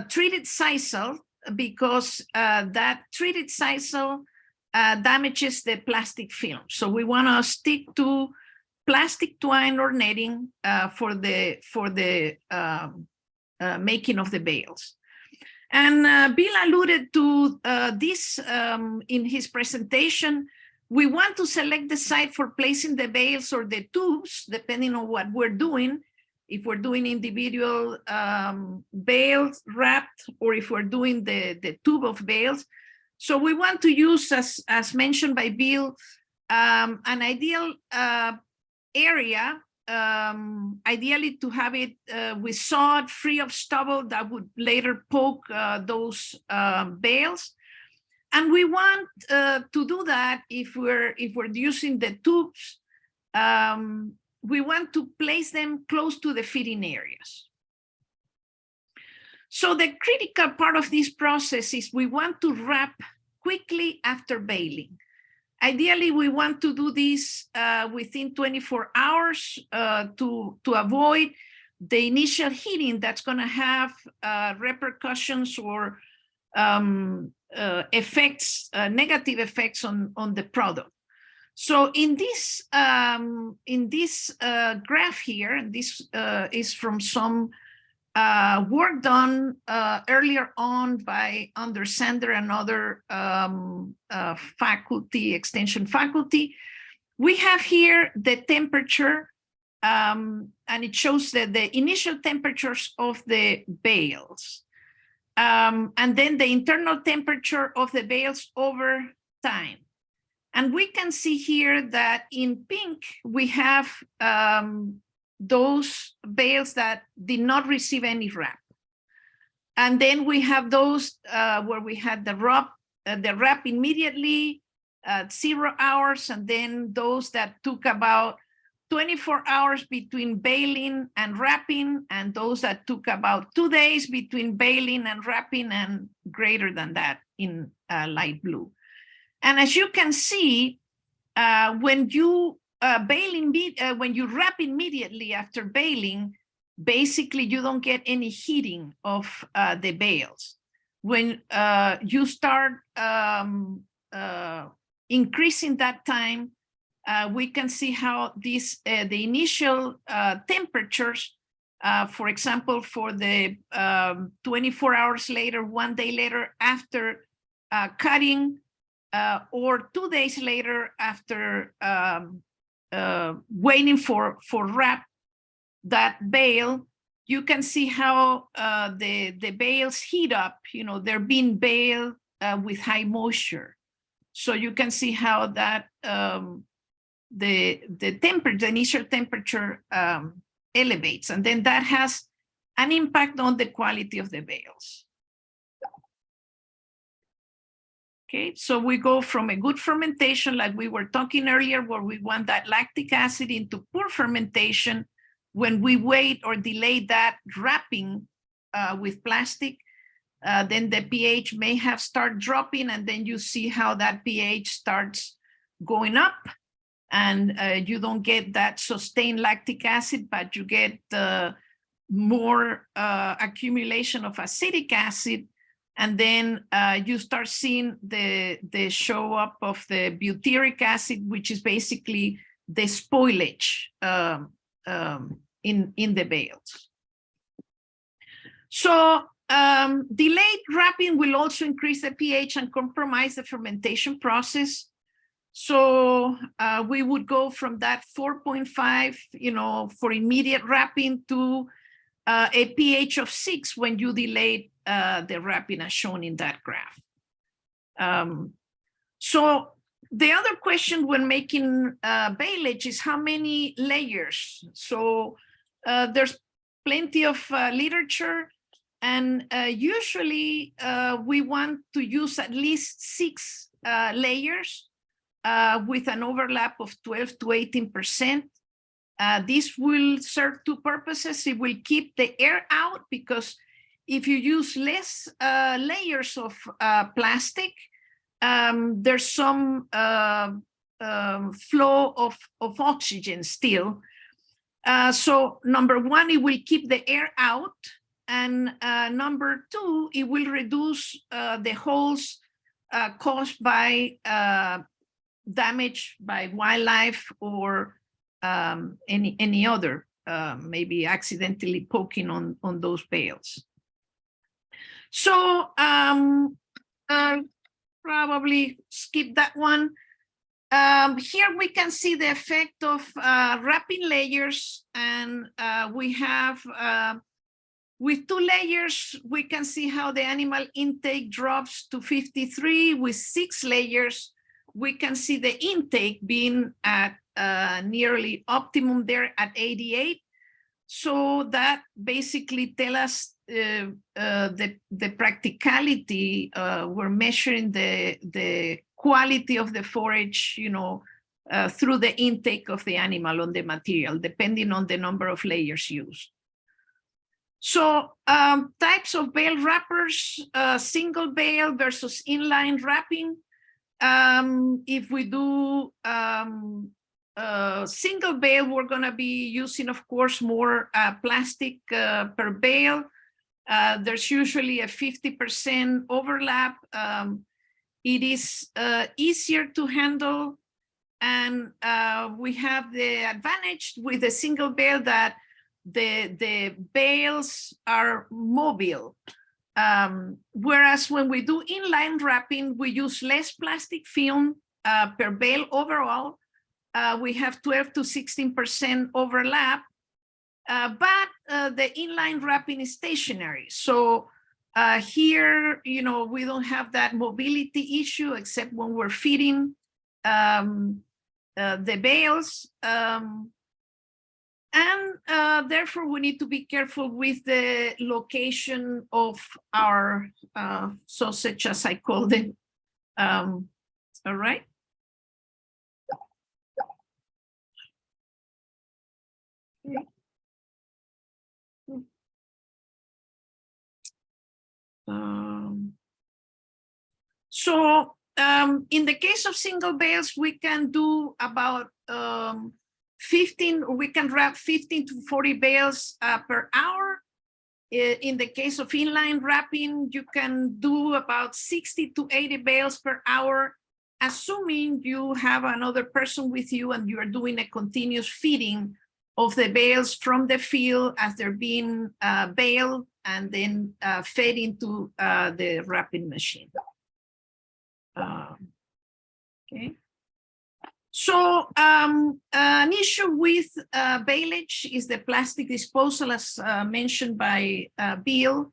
treated sisal because that treated sisal damages the plastic film. So we want to stick to plastic twine or netting for the making of the bales. And Bill alluded to this in his presentation. We want to select the site for placing the bales or the tubes, depending on what we're doing. If we're doing individual bales wrapped, or if we're doing the tube of bales. So we want to use, as mentioned by Bill, an ideal area, ideally to have it with sod, free of stubble that would later poke those bales. And we want to do that if we're using the tubes. We want to place them close to the feeding areas. So the critical part of this process is we want to wrap quickly after baling. Ideally, we want to do this within 24 hours to avoid the initial heating that's going to have repercussions or effects, negative effects on the product. So in this graph here, and this is from some work done earlier on by Anders Sander and other faculty, extension faculty. We have here the temperature, and it shows that the initial temperatures of the bales, and then the internal temperature of the bales over time. And we can see here that in pink, we have those bales that did not receive any wrap. And then we have those where we had the wrap immediately at 0 hours, and then those that took about 24 hours between baling and wrapping, and those that took about 2 days between baling and wrapping, and greater than that in light blue. And as you can see, when you when you wrap immediately after baling, basically you don't get any heating of the bales. When you start increasing that time, we can see how this the initial temperatures, for example, for the 24 hours later, 1 day later after cutting, or 2 days later after waiting for wrap that bale, you can see how the bales heat up. You know, they're being baled with high moisture. So you can see how that the initial temperature elevates, and then that has an impact on the quality of the bales. Okay, so we go from a good fermentation, like we were talking earlier, where we want that lactic acid, into poor fermentation when we wait or delay that wrapping with plastic. Then the pH may have start dropping, and then you see how that pH starts going up, and you don't get that sustained lactic acid, but you get more accumulation of acetic acid. And then you start seeing the show up of the butyric acid, which is basically the spoilage in the bales. So delayed wrapping will also increase the pH and compromise the fermentation process. So we would go from that 4.5, you know, for immediate wrapping to a pH of 6 when you delayed the wrapping, as shown in that graph. So the other question when making baleage is how many layers. So there's plenty of literature, and usually we want to use at least 6 layers with an overlap of 12 to 18%. This will serve two purposes. It will keep the air out, because if you use less layers of plastic, there's some flow of oxygen still. So number one, it will keep the air out. And number two, it will reduce the holes caused by damage by wildlife or any other, maybe accidentally poking on those bales. So probably skip that one. Here we can see the effect of wrapping layers, and we have with 2 layers, we can see how the animal intake drops to 53. With 6 layers, we can see the intake being at nearly optimum there at 88. So that basically tell us the practicality. We're measuring the quality of the forage, you know, through the intake of the animal on the material, depending on the number of layers used. So types of bale wrappers, single bale versus inline wrapping. If we do single bale, we're going to be using, of course, more plastic per bale. There's usually a 50% overlap. It is easier to handle, and we have the advantage with a single bale that the bales are mobile. Whereas when we do inline wrapping, we use less plastic film per bale overall. We have 12 to 16% overlap, but the inline wrapping is stationary. So here, you know, we don't have that mobility issue except when we're feeding the bales. And therefore, we need to be careful with the location of our sausage, as I call them. All right. In the case of single bales, we can do about 15, we can wrap 15 to 40 bales per hour. In the case of inline wrapping, you can do about 60 to 80 bales per hour, assuming you have another person with you and you are doing a continuous feeding of the bales from the field as they're being baled and then fed into the wrapping machine. Okay. So an issue with baleage is the plastic disposal, as mentioned by Bill.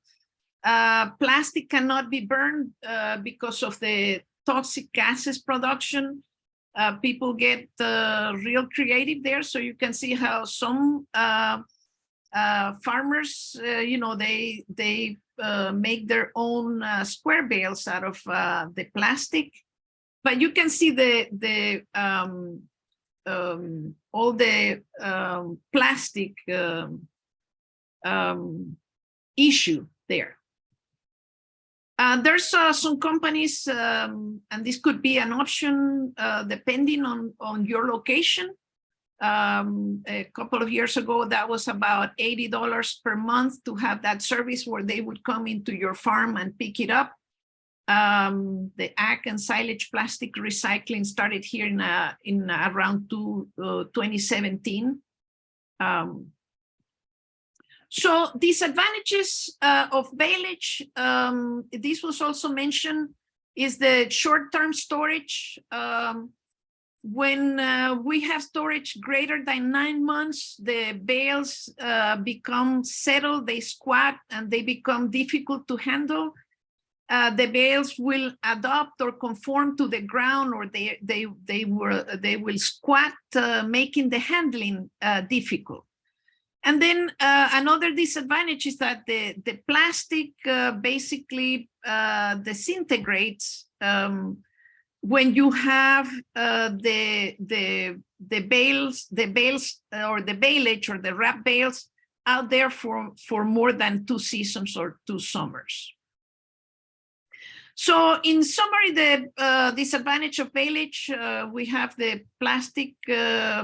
Plastic cannot be burned because of the toxic gases production. People get real creative there. So you can see how some farmers, you know, they make their own square bales out of the plastic. But you can see all the plastic issue there. There's some companies, and this could be an option depending on your location. A couple of years ago, that was about $80 per month to have that service where they would come into your farm and pick it up. The ag and silage plastic recycling started here in around 2017. So disadvantages of baleage, this was also mentioned, is the short-term storage. When we have storage greater than 9 months, the bales become settled, they squat, and they become difficult to handle. The bales will adopt or conform to the ground, or they will squat, making the handling difficult. And then another disadvantage is that the plastic basically disintegrates when you have the bales or the baleage or the wrap bales out there for more than 2 seasons or 2 summers. So in summary, the disadvantage of baleage, we have the plastic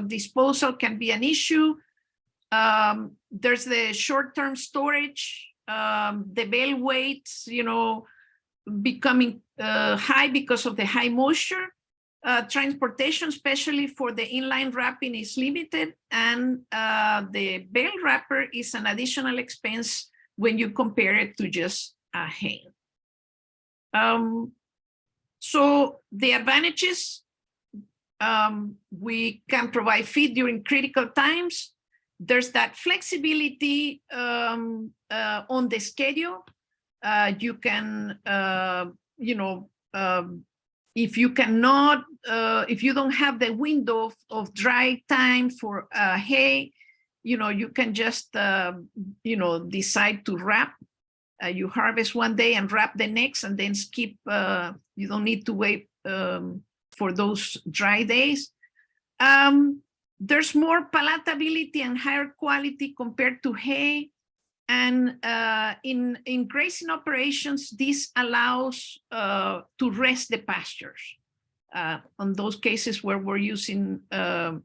disposal can be an issue. There's the short-term storage, the bale weights, becoming high because of the high moisture. Transportation, especially for the inline wrapping, is limited, and the bale wrapper is an additional expense when you compare it to just hay. So the advantages, we can provide feed during critical times. There's that flexibility on the schedule. You can, if you cannot, if you don't have the window of dry time for hay, you can just, decide to wrap. You harvest one day and wrap the next, and then skip. You don't need to wait for those dry days. There's more palatability and higher quality compared to hay. And in grazing operations, this allows to rest the pastures on those cases where we're using the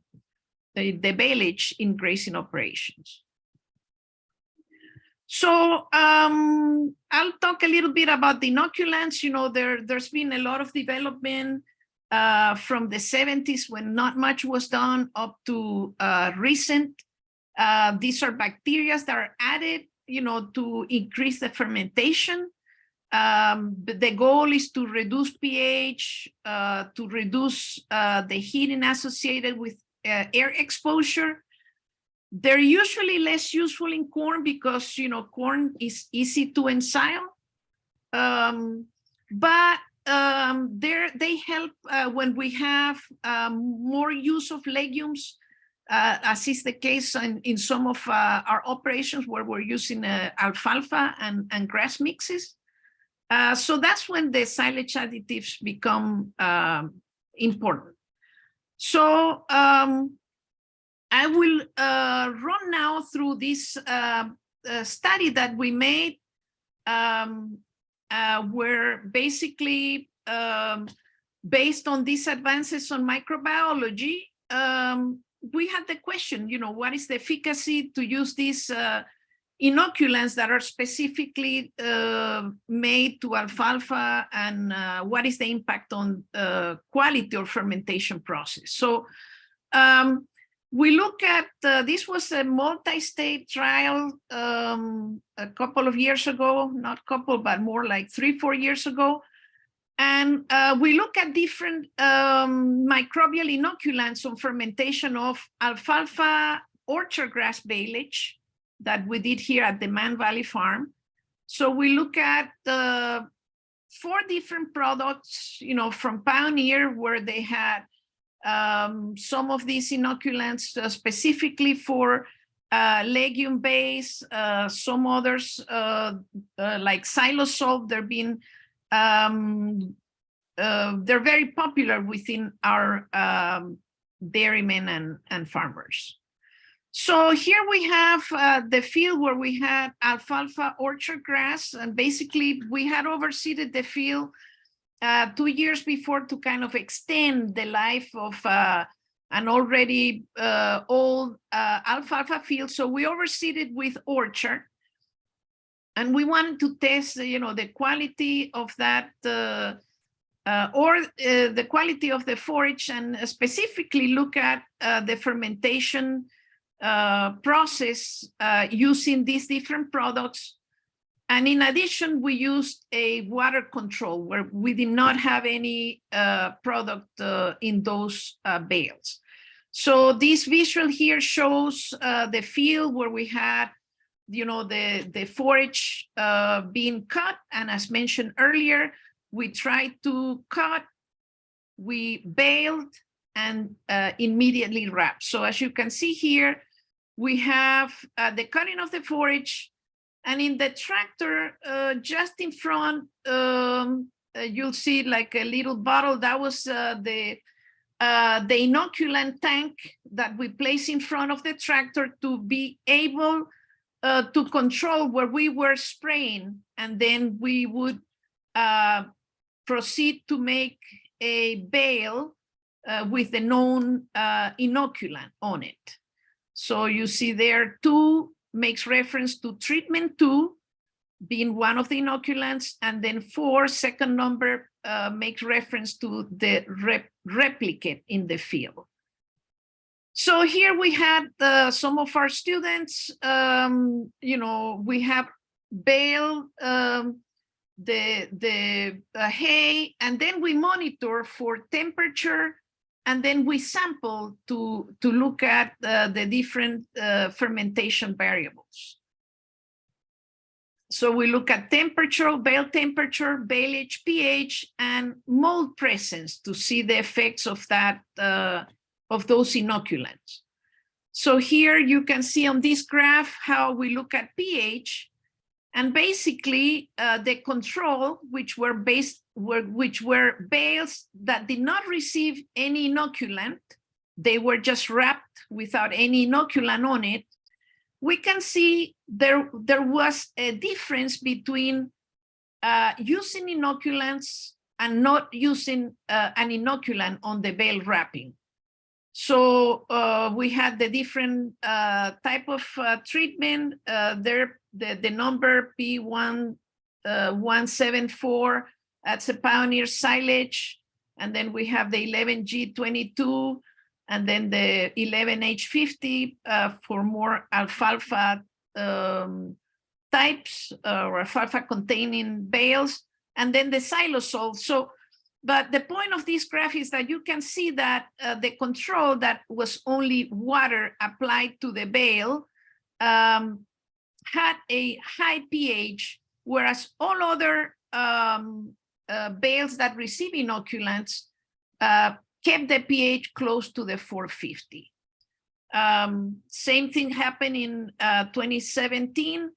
baleage in grazing operations. So I'll talk a little bit about the inoculants. There's been a lot of development from the 70s when not much was done up to recent. These are bacteria that are added, to increase the fermentation. But the goal is to reduce pH, to reduce the heating associated with air exposure. They're usually less useful in corn because, corn is easy to ensile. But they help when we have more use of legumes, as is the case in some of our operations where we're using alfalfa and grass mixes. So that's when the silage additives become important. So I will run now through this study that we made, where basically, based on these advances on microbiology, we had the question, what is the efficacy to use these inoculants that are specifically made to alfalfa, and what is the impact on quality or fermentation process? So we look at, this was a multi-state trial a couple of years ago, not couple, but more like 3-4 years ago. And we look at different microbial inoculants on fermentation of alfalfa orchard grass baleage that we did here at the Man Valley Farm. So we look at 4 different products, from Pioneer, where they had some of these inoculants specifically for legume base, some others like xylosol. They're very popular within our dairymen and farmers. So here we have the field where we had alfalfa orchard grass, and basically we had overseeded the field 2 years before to kind of extend the life of an already old alfalfa field. So we overseeded with orchard, and we wanted to test, the quality of that, the quality of the forage, and specifically look at the fermentation process using these different products. And in addition, we used a water control where we did not have any product in those bales. So this visual here shows the field where we had, the forage being cut. And as mentioned earlier, we tried to cut, we baled, and immediately wrapped. So as you can see here, we have the cutting of the forage, and in the tractor, just in front, you'll see like a little bottle. That was the inoculant tank that we place in front of the tractor to be able to control where we were spraying, and then we would proceed to make a bale with the known inoculant on it. So you see there 2 makes reference to treatment 2 being one of the inoculants, and then 4, second number, makes reference to the replicate in the field. So here we had some of our students, we have Bale, the hay, and then we monitor for temperature, and then we sample to look at the different fermentation variables. So we look at temperature, baleage, pH, and mold presence to see the effects of that, of those inoculants. So here you can see on this graph how we look at pH, and basically the control, which were bales that did not receive any inoculant, they were just wrapped without any inoculant on it. We can see there was a difference between using inoculants and not using an inoculant on the bale wrapping. So we had the different type of treatment. There, the number P1174, that's a Pioneer silage, and then we have the 11G22, and then the 11H50 for more alfalfa types or alfalfa containing bales, and then the xylosol. So, but the point of this graph is that you can see that the control that was only water applied to the bale had a high pH, whereas all other bales that receive inoculants kept the pH close to the 450. Same thing happened in 2017.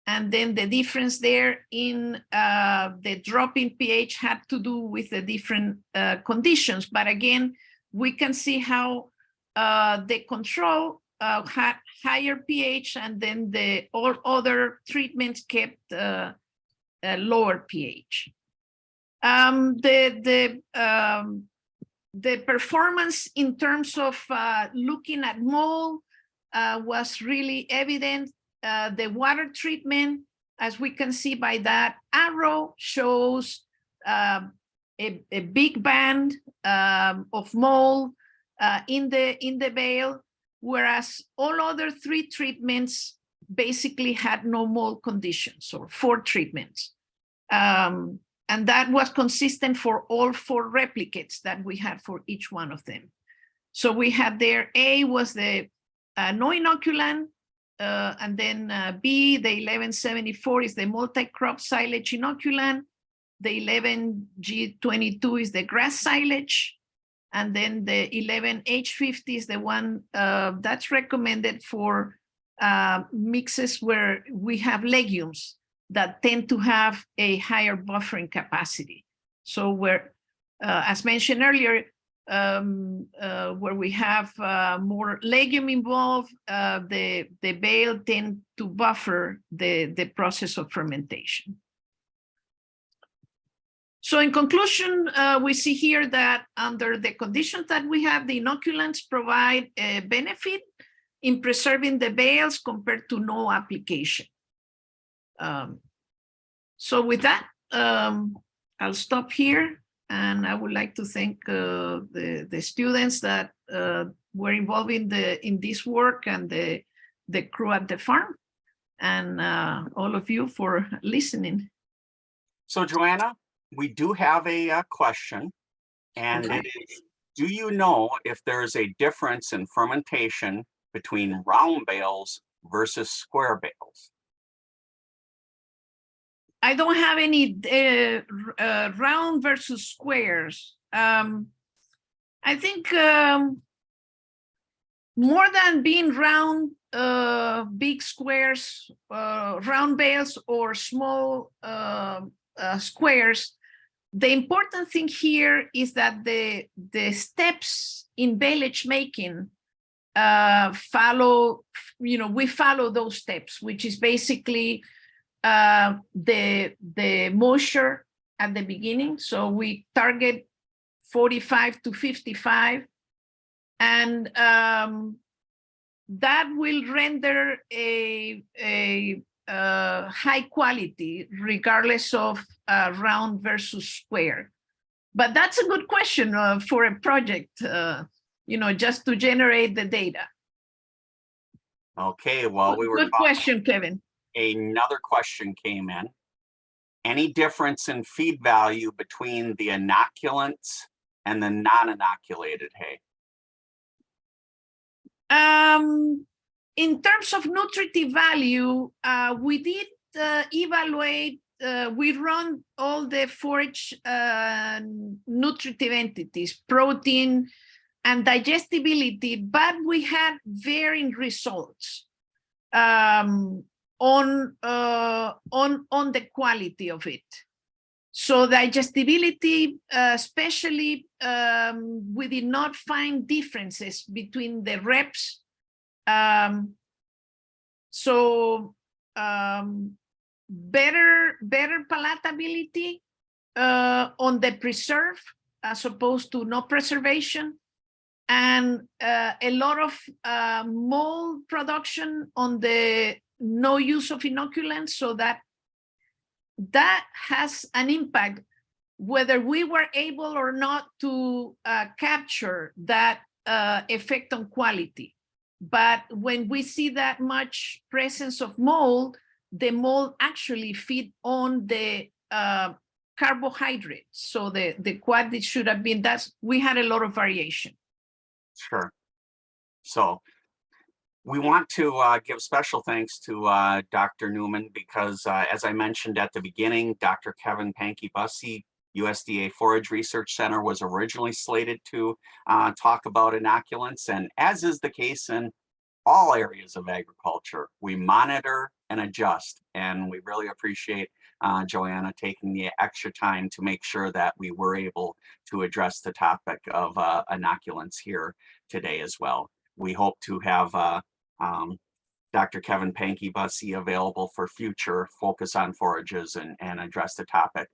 And then the difference there in the drop in pH had to do with the different conditions. But again, we can see how the control had higher pH, and then all other treatments kept lower pH. The performance in terms of looking at mold was really evident. The water treatment, as we can see by that arrow, shows a big band of mold in the bale, whereas all other 3 treatments basically had no mold conditions, or 4 treatments. And that was consistent for all 4 replicates that we had for each one of them. So we had there, A was the no inoculant, and then B, the 1174 is the multi-crop silage inoculant. The 11G22 is the grass silage. And then the 11H50 is the one that's recommended for mixes where we have legumes that tend to have a higher buffering capacity. So where, as mentioned earlier, where we have more legume involved, the bale tend to buffer the process of fermentation. So in conclusion, we see here that under the conditions that we have, the inoculants provide a benefit in preserving the bales compared to no application. So with that, I'll stop here. And I would like to thank the students that were involved in this work, and the crew at the farm, and all of you for listening. So Joanna, we do have a question, and it is, do you know if there's a difference in fermentation between round bales versus square bales? I don't have any round versus squares. I think more than being round, big squares, round bales, or small squares, the important thing here is that the steps in baleage making follow, we follow those steps, which is basically the moisture at the beginning. So we target 45 to 55, and that will render a high quality regardless of round versus square. But that's a good question for a project, just to generate the data. Okay, well, we were Good question, Kevin. Another question came in. Any difference in feed value between the inoculants and the non-inoculated hay? In terms of nutritive value, we did evaluate, we run all the forage nutritive entities, protein and digestibility, but we had varying results on the quality of it. So digestibility, especially, we did not find differences between the reps. Better palatability on the preserve as opposed to no preservation, and a lot of mold production on the no use of inoculants, so that has an impact whether we were able or not to capture that effect on quality. But when we see that much presence of mold, the mold actually feed on the carbohydrates. So the quality should have been, we had a lot of variation. Sure. So we want to give special thanks to Dr. Newman because, as I mentioned at the beginning, Dr. Kevin Pankey-Busse, USDA Forage Research Center, was originally slated to talk about inoculants, and as is the case in all areas of agriculture, we monitor and adjust, and we really appreciate Joanna taking the extra time to make sure that we were able to address the topic of inoculants here today as well. We hope to have Dr. Kevin Pankey-Busse available for future Focus on Forages and address the topic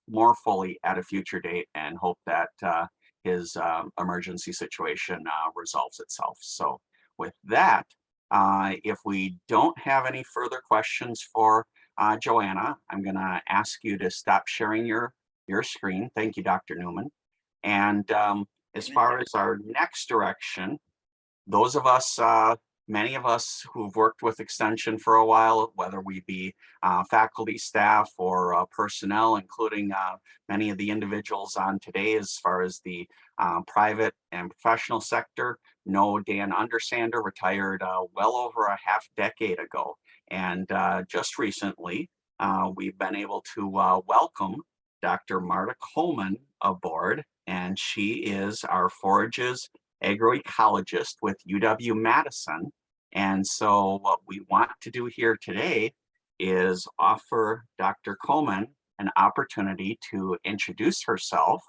more fully at a future date, and hope that his emergency situation resolves itself. So with that, if we don't have any further questions for Joanna, I'm going to ask you to stop sharing your screen. Thank you, Dr. Newman. And as far as our next direction, those of us, many of us who've worked with Extension for a while, whether we be faculty, staff, or personnel, including many of the individuals on today as far as the private and professional sector, know Dan Undersander retired well over a half decade ago. And just recently, we've been able to welcome Dr. Marta Kohmann aboard, and she is our Forage Agroecologist with UW-Madison. And so what we want to do here today is offer Dr. Kohmann an opportunity to introduce herself,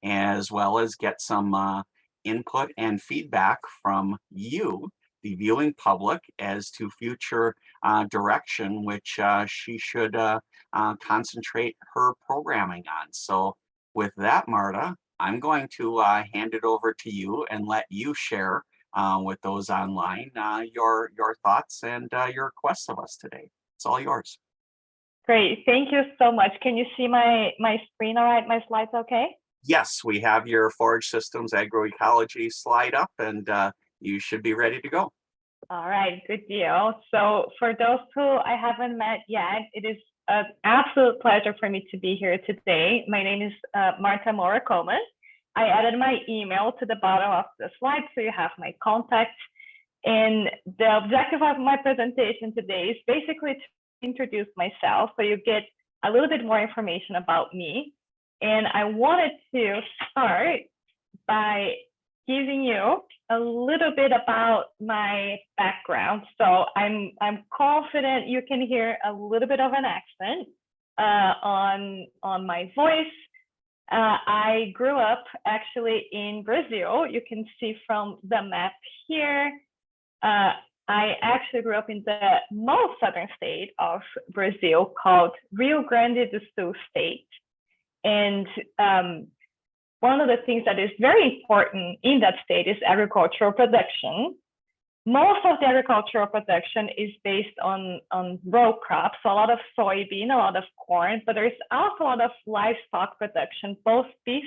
as well as get some input and feedback from you, the viewing public, as to future direction which she should concentrate her programming on. So with that, Marta, I'm going to hand it over to you and let you share with those online your thoughts and your requests of us today. It's all yours. Great, thank you so much. Can you see my screen all right, my slides okay? Yes, we have your Forage Systems Agroecology slide up, and you should be ready to go. All right, good deal. So for those who I haven't met yet, it is an absolute pleasure for me to be here today. My name is Marta Moura Kohmann. I added my email to the bottom of the slide, so you have my contact. And the objective of my presentation today is basically to introduce myself, so you get a little bit more information about me. And I wanted to start by giving you a little bit about my background. So I'm confident you can hear a little bit of an accent on my voice. I grew up actually in Brazil. You can see from the map here. I actually grew up in the most southern state of Brazil called Rio Grande do Sul state. And one of the things that is very important in that state is agricultural production. Most of the agricultural production is based on row crops, so a lot of soybean, a lot of corn, but there's also a lot of livestock production, both beef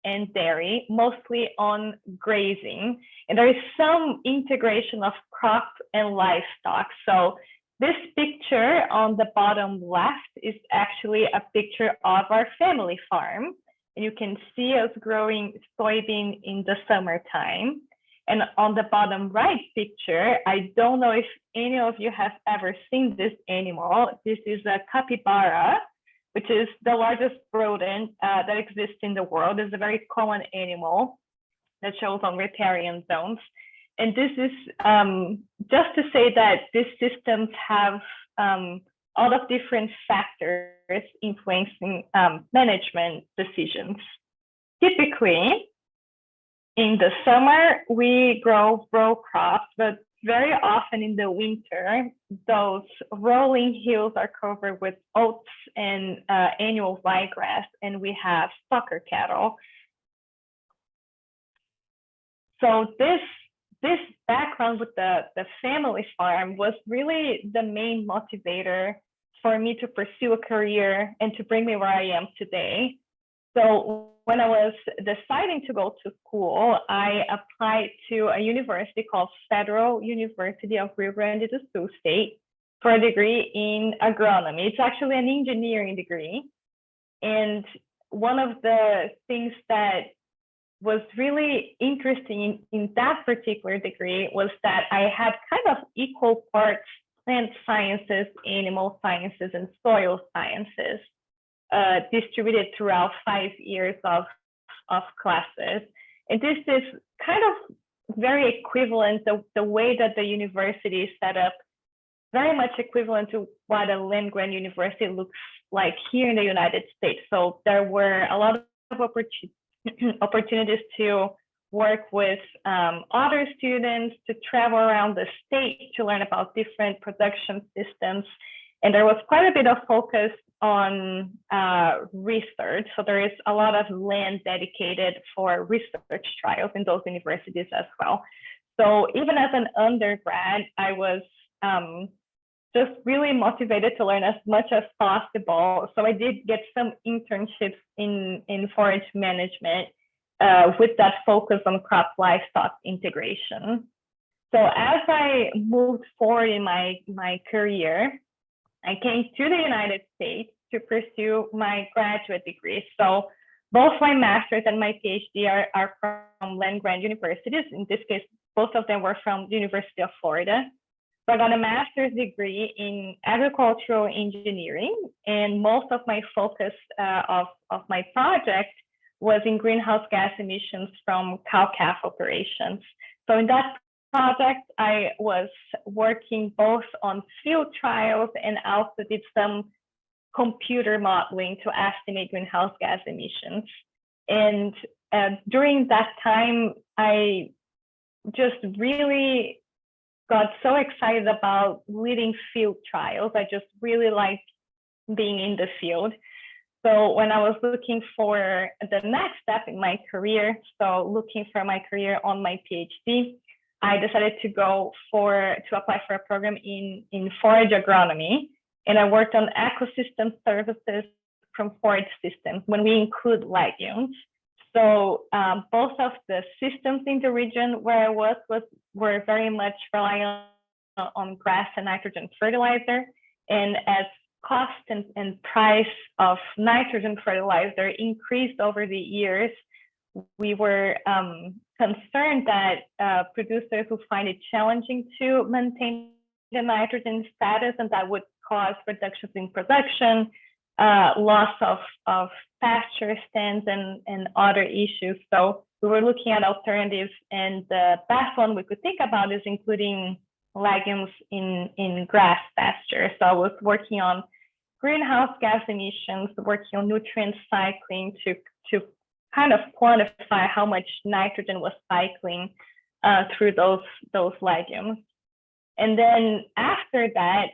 and dairy, mostly on grazing. And there is some integration of crop and livestock. So this picture on the bottom left is actually a picture of our family farm. And you can see us growing soybean in the summertime. And on the bottom right picture, I don't know if any of you have ever seen this animal. This is a capybara, which is the largest rodent that exists in the world. It's a very common animal that shows on riparian zones. And this is just to say that these systems have a lot of different factors influencing management decisions. Typically, in the summer, we grow row crops, but very often in the winter, those rolling hills are covered with oats and annual ryegrass, and we have sucker cattle. So this background with the family farm was really the main motivator for me to pursue a career and to bring me where I am today. So when I was deciding to go to school, I applied to a university called Federal University of Rio Grande do Sul State for a degree in agronomy. It's actually an engineering degree. And one of the things that was really interesting in that particular degree was that I had kind of equal parts plant sciences, animal sciences, and soil sciences distributed throughout 5 years of classes. And this is kind of very equivalent, the way that the university is set up, very much equivalent to what a land-grant university looks like here in the United States. So there were a lot of opportunities to work with other students, to travel around the state to learn about different production systems. And there was quite a bit of focus on research. So there is a lot of land dedicated for research trials in those universities as well. So even as an undergrad, I was just really motivated to learn as much as possible. So I did get some internships in forage management with that focus on crop livestock integration. So as I moved forward in my career, I came to the United States to pursue my graduate degree. So both my master's and my PhD are from land-grant universities. In this case, both of them were from the University of Florida. So I got a master's degree in agricultural engineering, and most of my focus of my project was in greenhouse gas emissions from cow-calf operations. So in that project, I was working both on field trials and also did some computer modeling to estimate greenhouse gas emissions. And during that time, I just really got so excited about leading field trials. I just really liked being in the field. So when I was looking for the next step in my career, so looking for my career on my PhD, I decided to apply for a program in forage agronomy. And I worked on ecosystem services from forage systems when we include legumes. So both of the systems in the region where I were very much relying on grass and nitrogen fertilizer. And as cost and price of nitrogen fertilizer increased over the years, we were concerned that producers would find it challenging to maintain the nitrogen status, and that would cause reductions in production, loss of pasture stands, and other issues. So we were looking at alternatives, and the best one we could think about is including legumes in grass pasture. So I was working on greenhouse gas emissions, working on nutrient cycling to to kind of quantify how much nitrogen was cycling through those legumes. And then after that,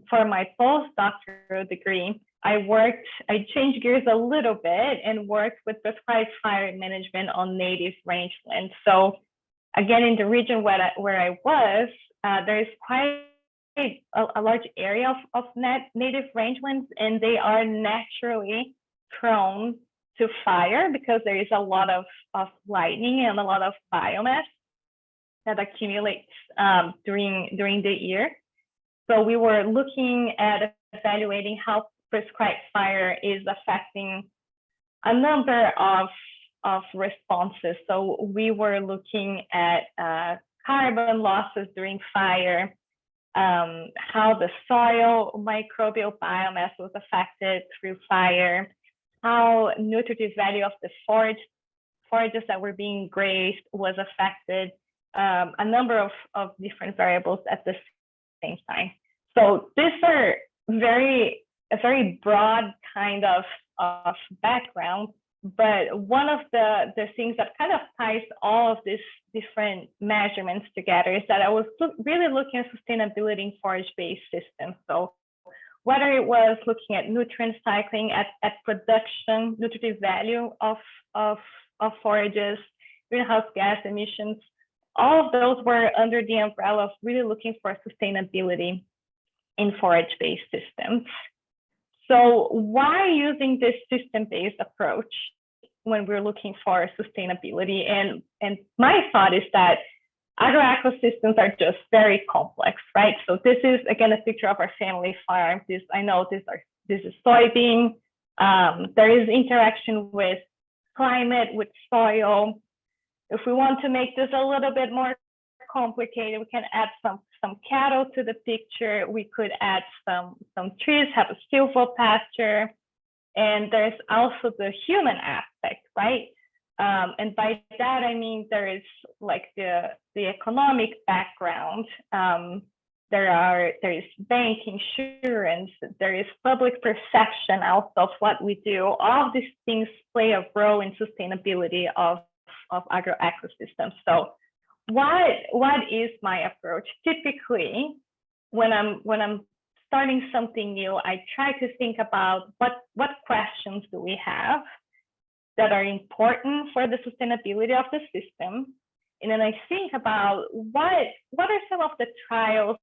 for my postdoctoral degree, I changed gears a little bit and worked with prescribed fire management on native rangeland. So again, in the region where I was, there is quite a large area of native rangelands, and they are naturally prone to fire because there is a lot of lightning and a lot of biomass that accumulates during the year. So we were looking at evaluating how prescribed fire is affecting a number of responses. So we were looking at carbon losses during fire, how the soil microbial biomass was affected through fire, how nutritive value of the forages that were being grazed was affected, a number of different variables at the same time. So these are a very broad kind of background, but one of the things that kind of ties all of these different measurements together is that I was really looking at sustainability in forage-based systems. So whether it was looking at nutrient cycling, at production, nutritive value of forages, greenhouse gas emissions, all of those were under the umbrella of really looking for sustainability in forage-based systems. So why using this system-based approach when we're looking for sustainability? And my thought is that agroecosystems are just very complex, right? So this is, again, a picture of our family farm. This is soybean. There is interaction with climate, with soil. If we want to make this a little bit more complicated, we can add some cattle to the picture. We could add some trees, have a silvopasture, and there's also the human aspect, right? And by that I mean there is like the economic background. There is bank insurance. There is public perception also of what we do. All of these things play a role in sustainability of agroecosystems. So what is my approach? Typically, when I'm starting something new, I try to think about what questions do we have that are important for the sustainability of the system, and then I think about what are some of the trials,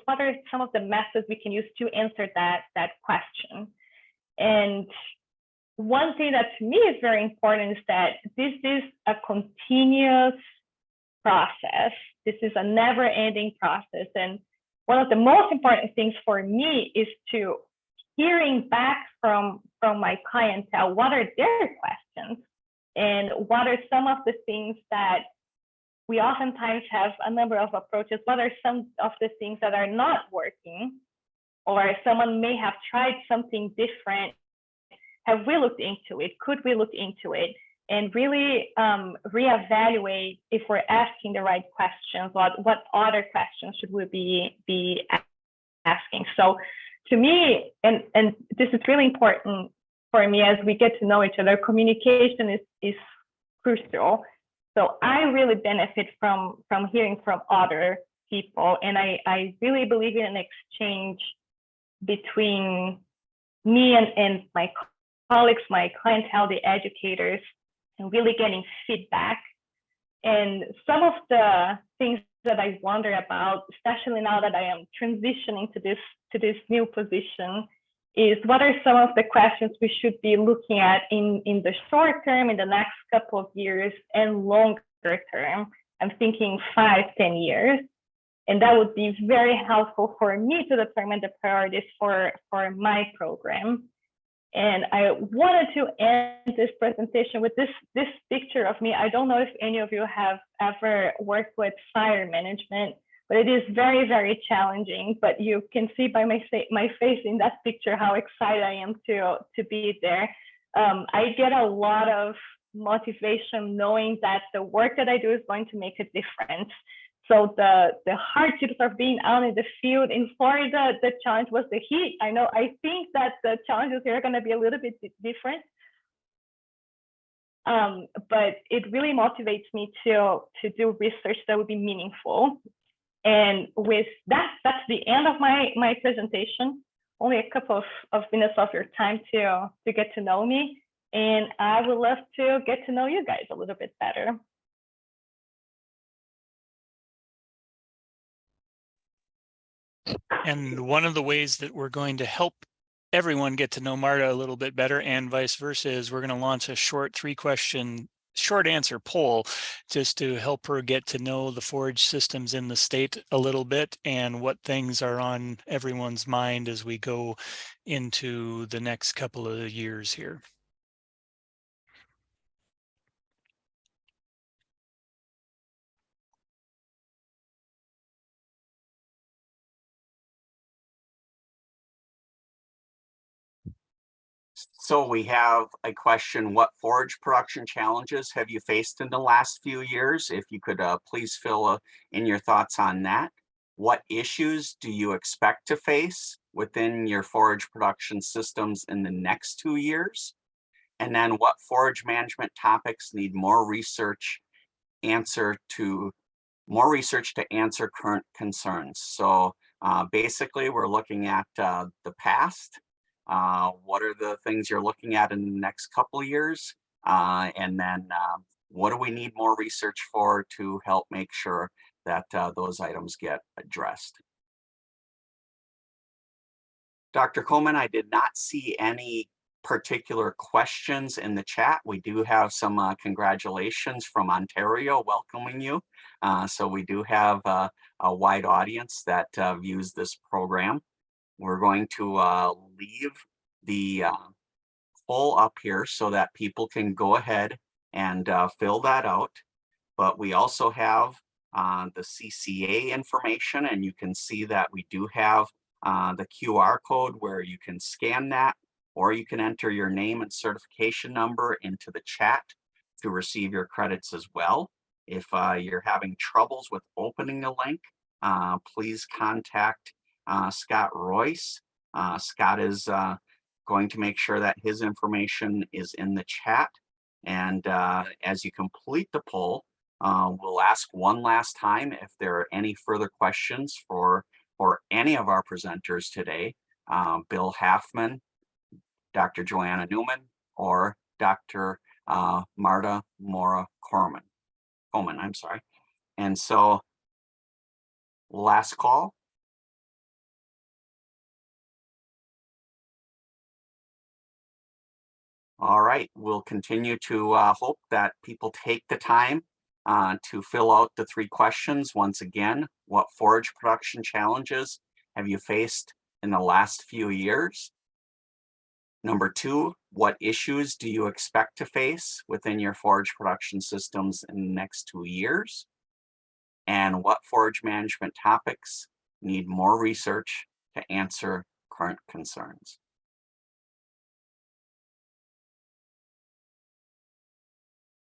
what are some of the methods we can use to answer that question. And one thing that to me is very important is that this is a continuous process. This is a never-ending process. And one of the most important things for me is to hearing back from my clientele, what are their questions and what are some of the things that we oftentimes have a number of approaches, what are some of the things that are not working, or someone may have tried something different. Have we looked into it? Could we look into it? And really reevaluate if we're asking the right questions, what other questions should we be asking. So to me, and this is really important for me as we get to know each other, communication is crucial. So I really benefit from hearing from other people. And I really believe in an exchange between me and my colleagues, my clientele, the educators, and really getting feedback. And some of the things that I wonder about, especially now that I am transitioning to this new position, is what are some of the questions we should be looking at in the short term, in the next couple of years, and longer term. I'm thinking 5-10 years. And that would be very helpful for me to determine the priorities for my program. And I wanted to end this presentation with this picture of me. I don't know if any of you have ever worked with fire management, but it is very, very challenging. But you can see by my face in that picture how excited I am to be there. I get a lot of motivation knowing that the work that I do is going to make a difference. So the hardships of being out in the field in Florida, the challenge was the heat. I think that the challenges here are going to be a little bit different. but it really motivates me to do research that would be meaningful. And with that, that's the end of my presentation. Only a couple of minutes of your time to get to know me. And I would love to get to know you guys a little bit better. And one of the ways that we're going to help everyone get to know Marta a little bit better and vice versa is we're going to launch a short 3-question short answer poll just to help her get to know the forage systems in the state a little bit and what things are on everyone's mind as we go into the next couple of years here. So we have a question: what forage production challenges have you faced in the last few years? If you could please fill in your thoughts on that. What issues do you expect to face within your forage production systems in the next 2 years? And then what forage management topics need more research to answer current concerns? So basically we're looking at the past. What are the things you're looking at in the next couple of years? And then what do we need more research for to help make sure that those items get addressed? Dr. Kohmann, I did not see any particular questions in the chat. We do have some congratulations from Ontario welcoming you. So we do have a wide audience that views this program. We're going to leave the poll up here so that people can go ahead and fill that out. But we also have the CCA information, and you can see that we do have the QR code where you can scan that, or you can enter your name and certification number into the chat to receive your credits as well. If you're having troubles with opening the link, please contact Scott Royce. Scott is going to make sure that his information is in the chat. And as you complete the poll, we'll ask one last time if there are any further questions for any of our presenters today, Bill Halfman, Dr. Joanna Newman, or Dr. Marta Moura Kohmann. I'm sorry. And so last call. All right, we'll continue to hope that people take the time to fill out the 3 questions. Once again, what forage production challenges have you faced in the last few years? Number 2, what issues do you expect to face within your forage production systems in the next 2 years? And what forage management topics need more research to answer current concerns?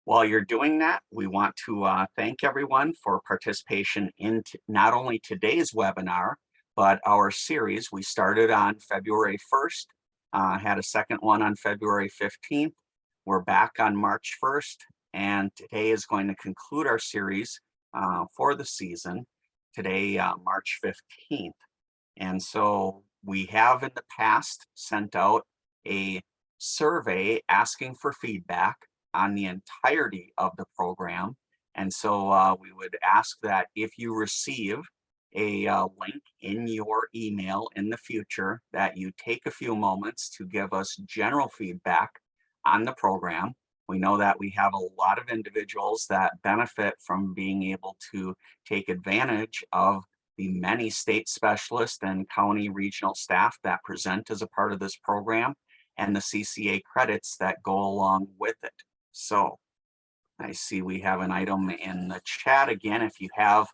While you're doing that, we want to thank everyone for participation in not only today's webinar, but our series. We started on February 1st, had a second one on February 15th. We're back on March 1st, and today is going to conclude our series for the season, today, March 15th. And so we have in the past sent out a survey asking for feedback on the entirety of the program. And so we would ask that if you receive a link in your email in the future, that you take a few moments to give us general feedback on the program. We know that we have a lot of individuals that benefit from being able to take advantage of the many state specialists and county regional staff that present as a part of this program, and the CCA credits that go along with it. So I see we have an item in the chat. Again, if you have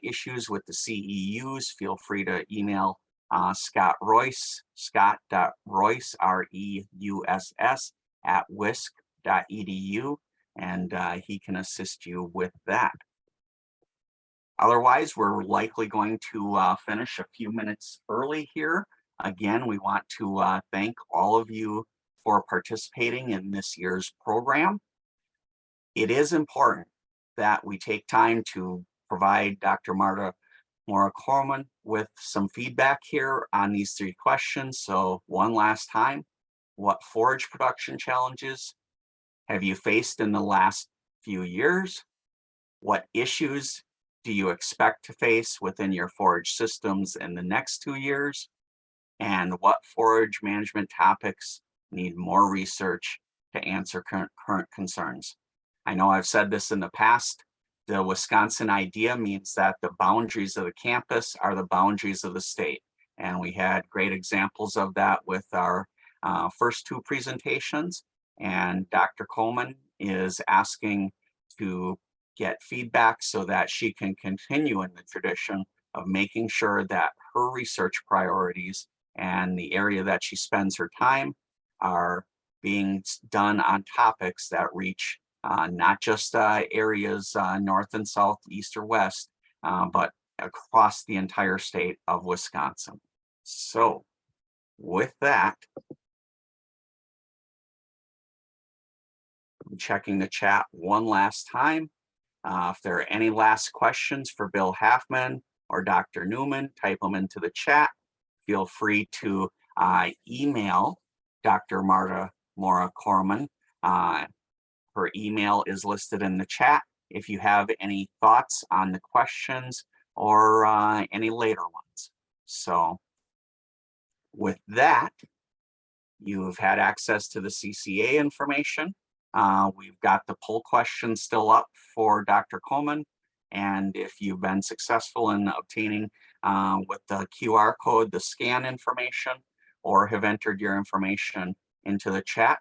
issues with the CEUs, feel free to email Scott Royce, scott.royce, R-E-U-S-S, @wisc.edu, and he can assist you with that. Otherwise, we're likely going to finish a few minutes early here. Again, we want to thank all of you for participating in this year's program. it is important that we take time to provide Dr. Marta Moura Kohmann with some feedback here on these 3 questions. So one last time, what forage production challenges have you faced in the last few years? What issues do you expect to face within your forage systems in the next 2 years? And what forage management topics need more research to answer current concerns? I know I've said this in the past. The Wisconsin idea means that the boundaries of the campus are the boundaries of the state. And we had great examples of that with our first 2 presentations. And Dr. Kohmann is asking to get feedback so that she can continue in the tradition of making sure that her research priorities and the area that she spends her time are being done on topics that reach not just areas north and south, east or west, but across the entire state of Wisconsin. So with that, I'm checking the chat one last time. If there are any last questions for Bill Halfman or Dr. Newman, type them into the chat. Feel free to email Dr. Marta Moura Kohmann. Her email is listed in the chat if you have any thoughts on the questions or any later ones. So with that, you have had access to the CCA information. We've got the poll questions still up for Dr. Kohmann. And if you've been successful in obtaining with the QR code, the scan information, or have entered your information into the chat,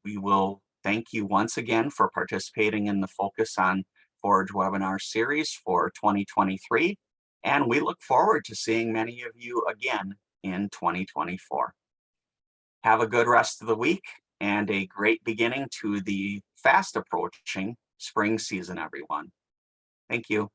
we will thank you once again for participating in the Focus on Forage webinar series for 2023. And we look forward to seeing many of you again in 2024. Have a good rest of the week and a great beginning to the fast approaching spring season, everyone. Thank you.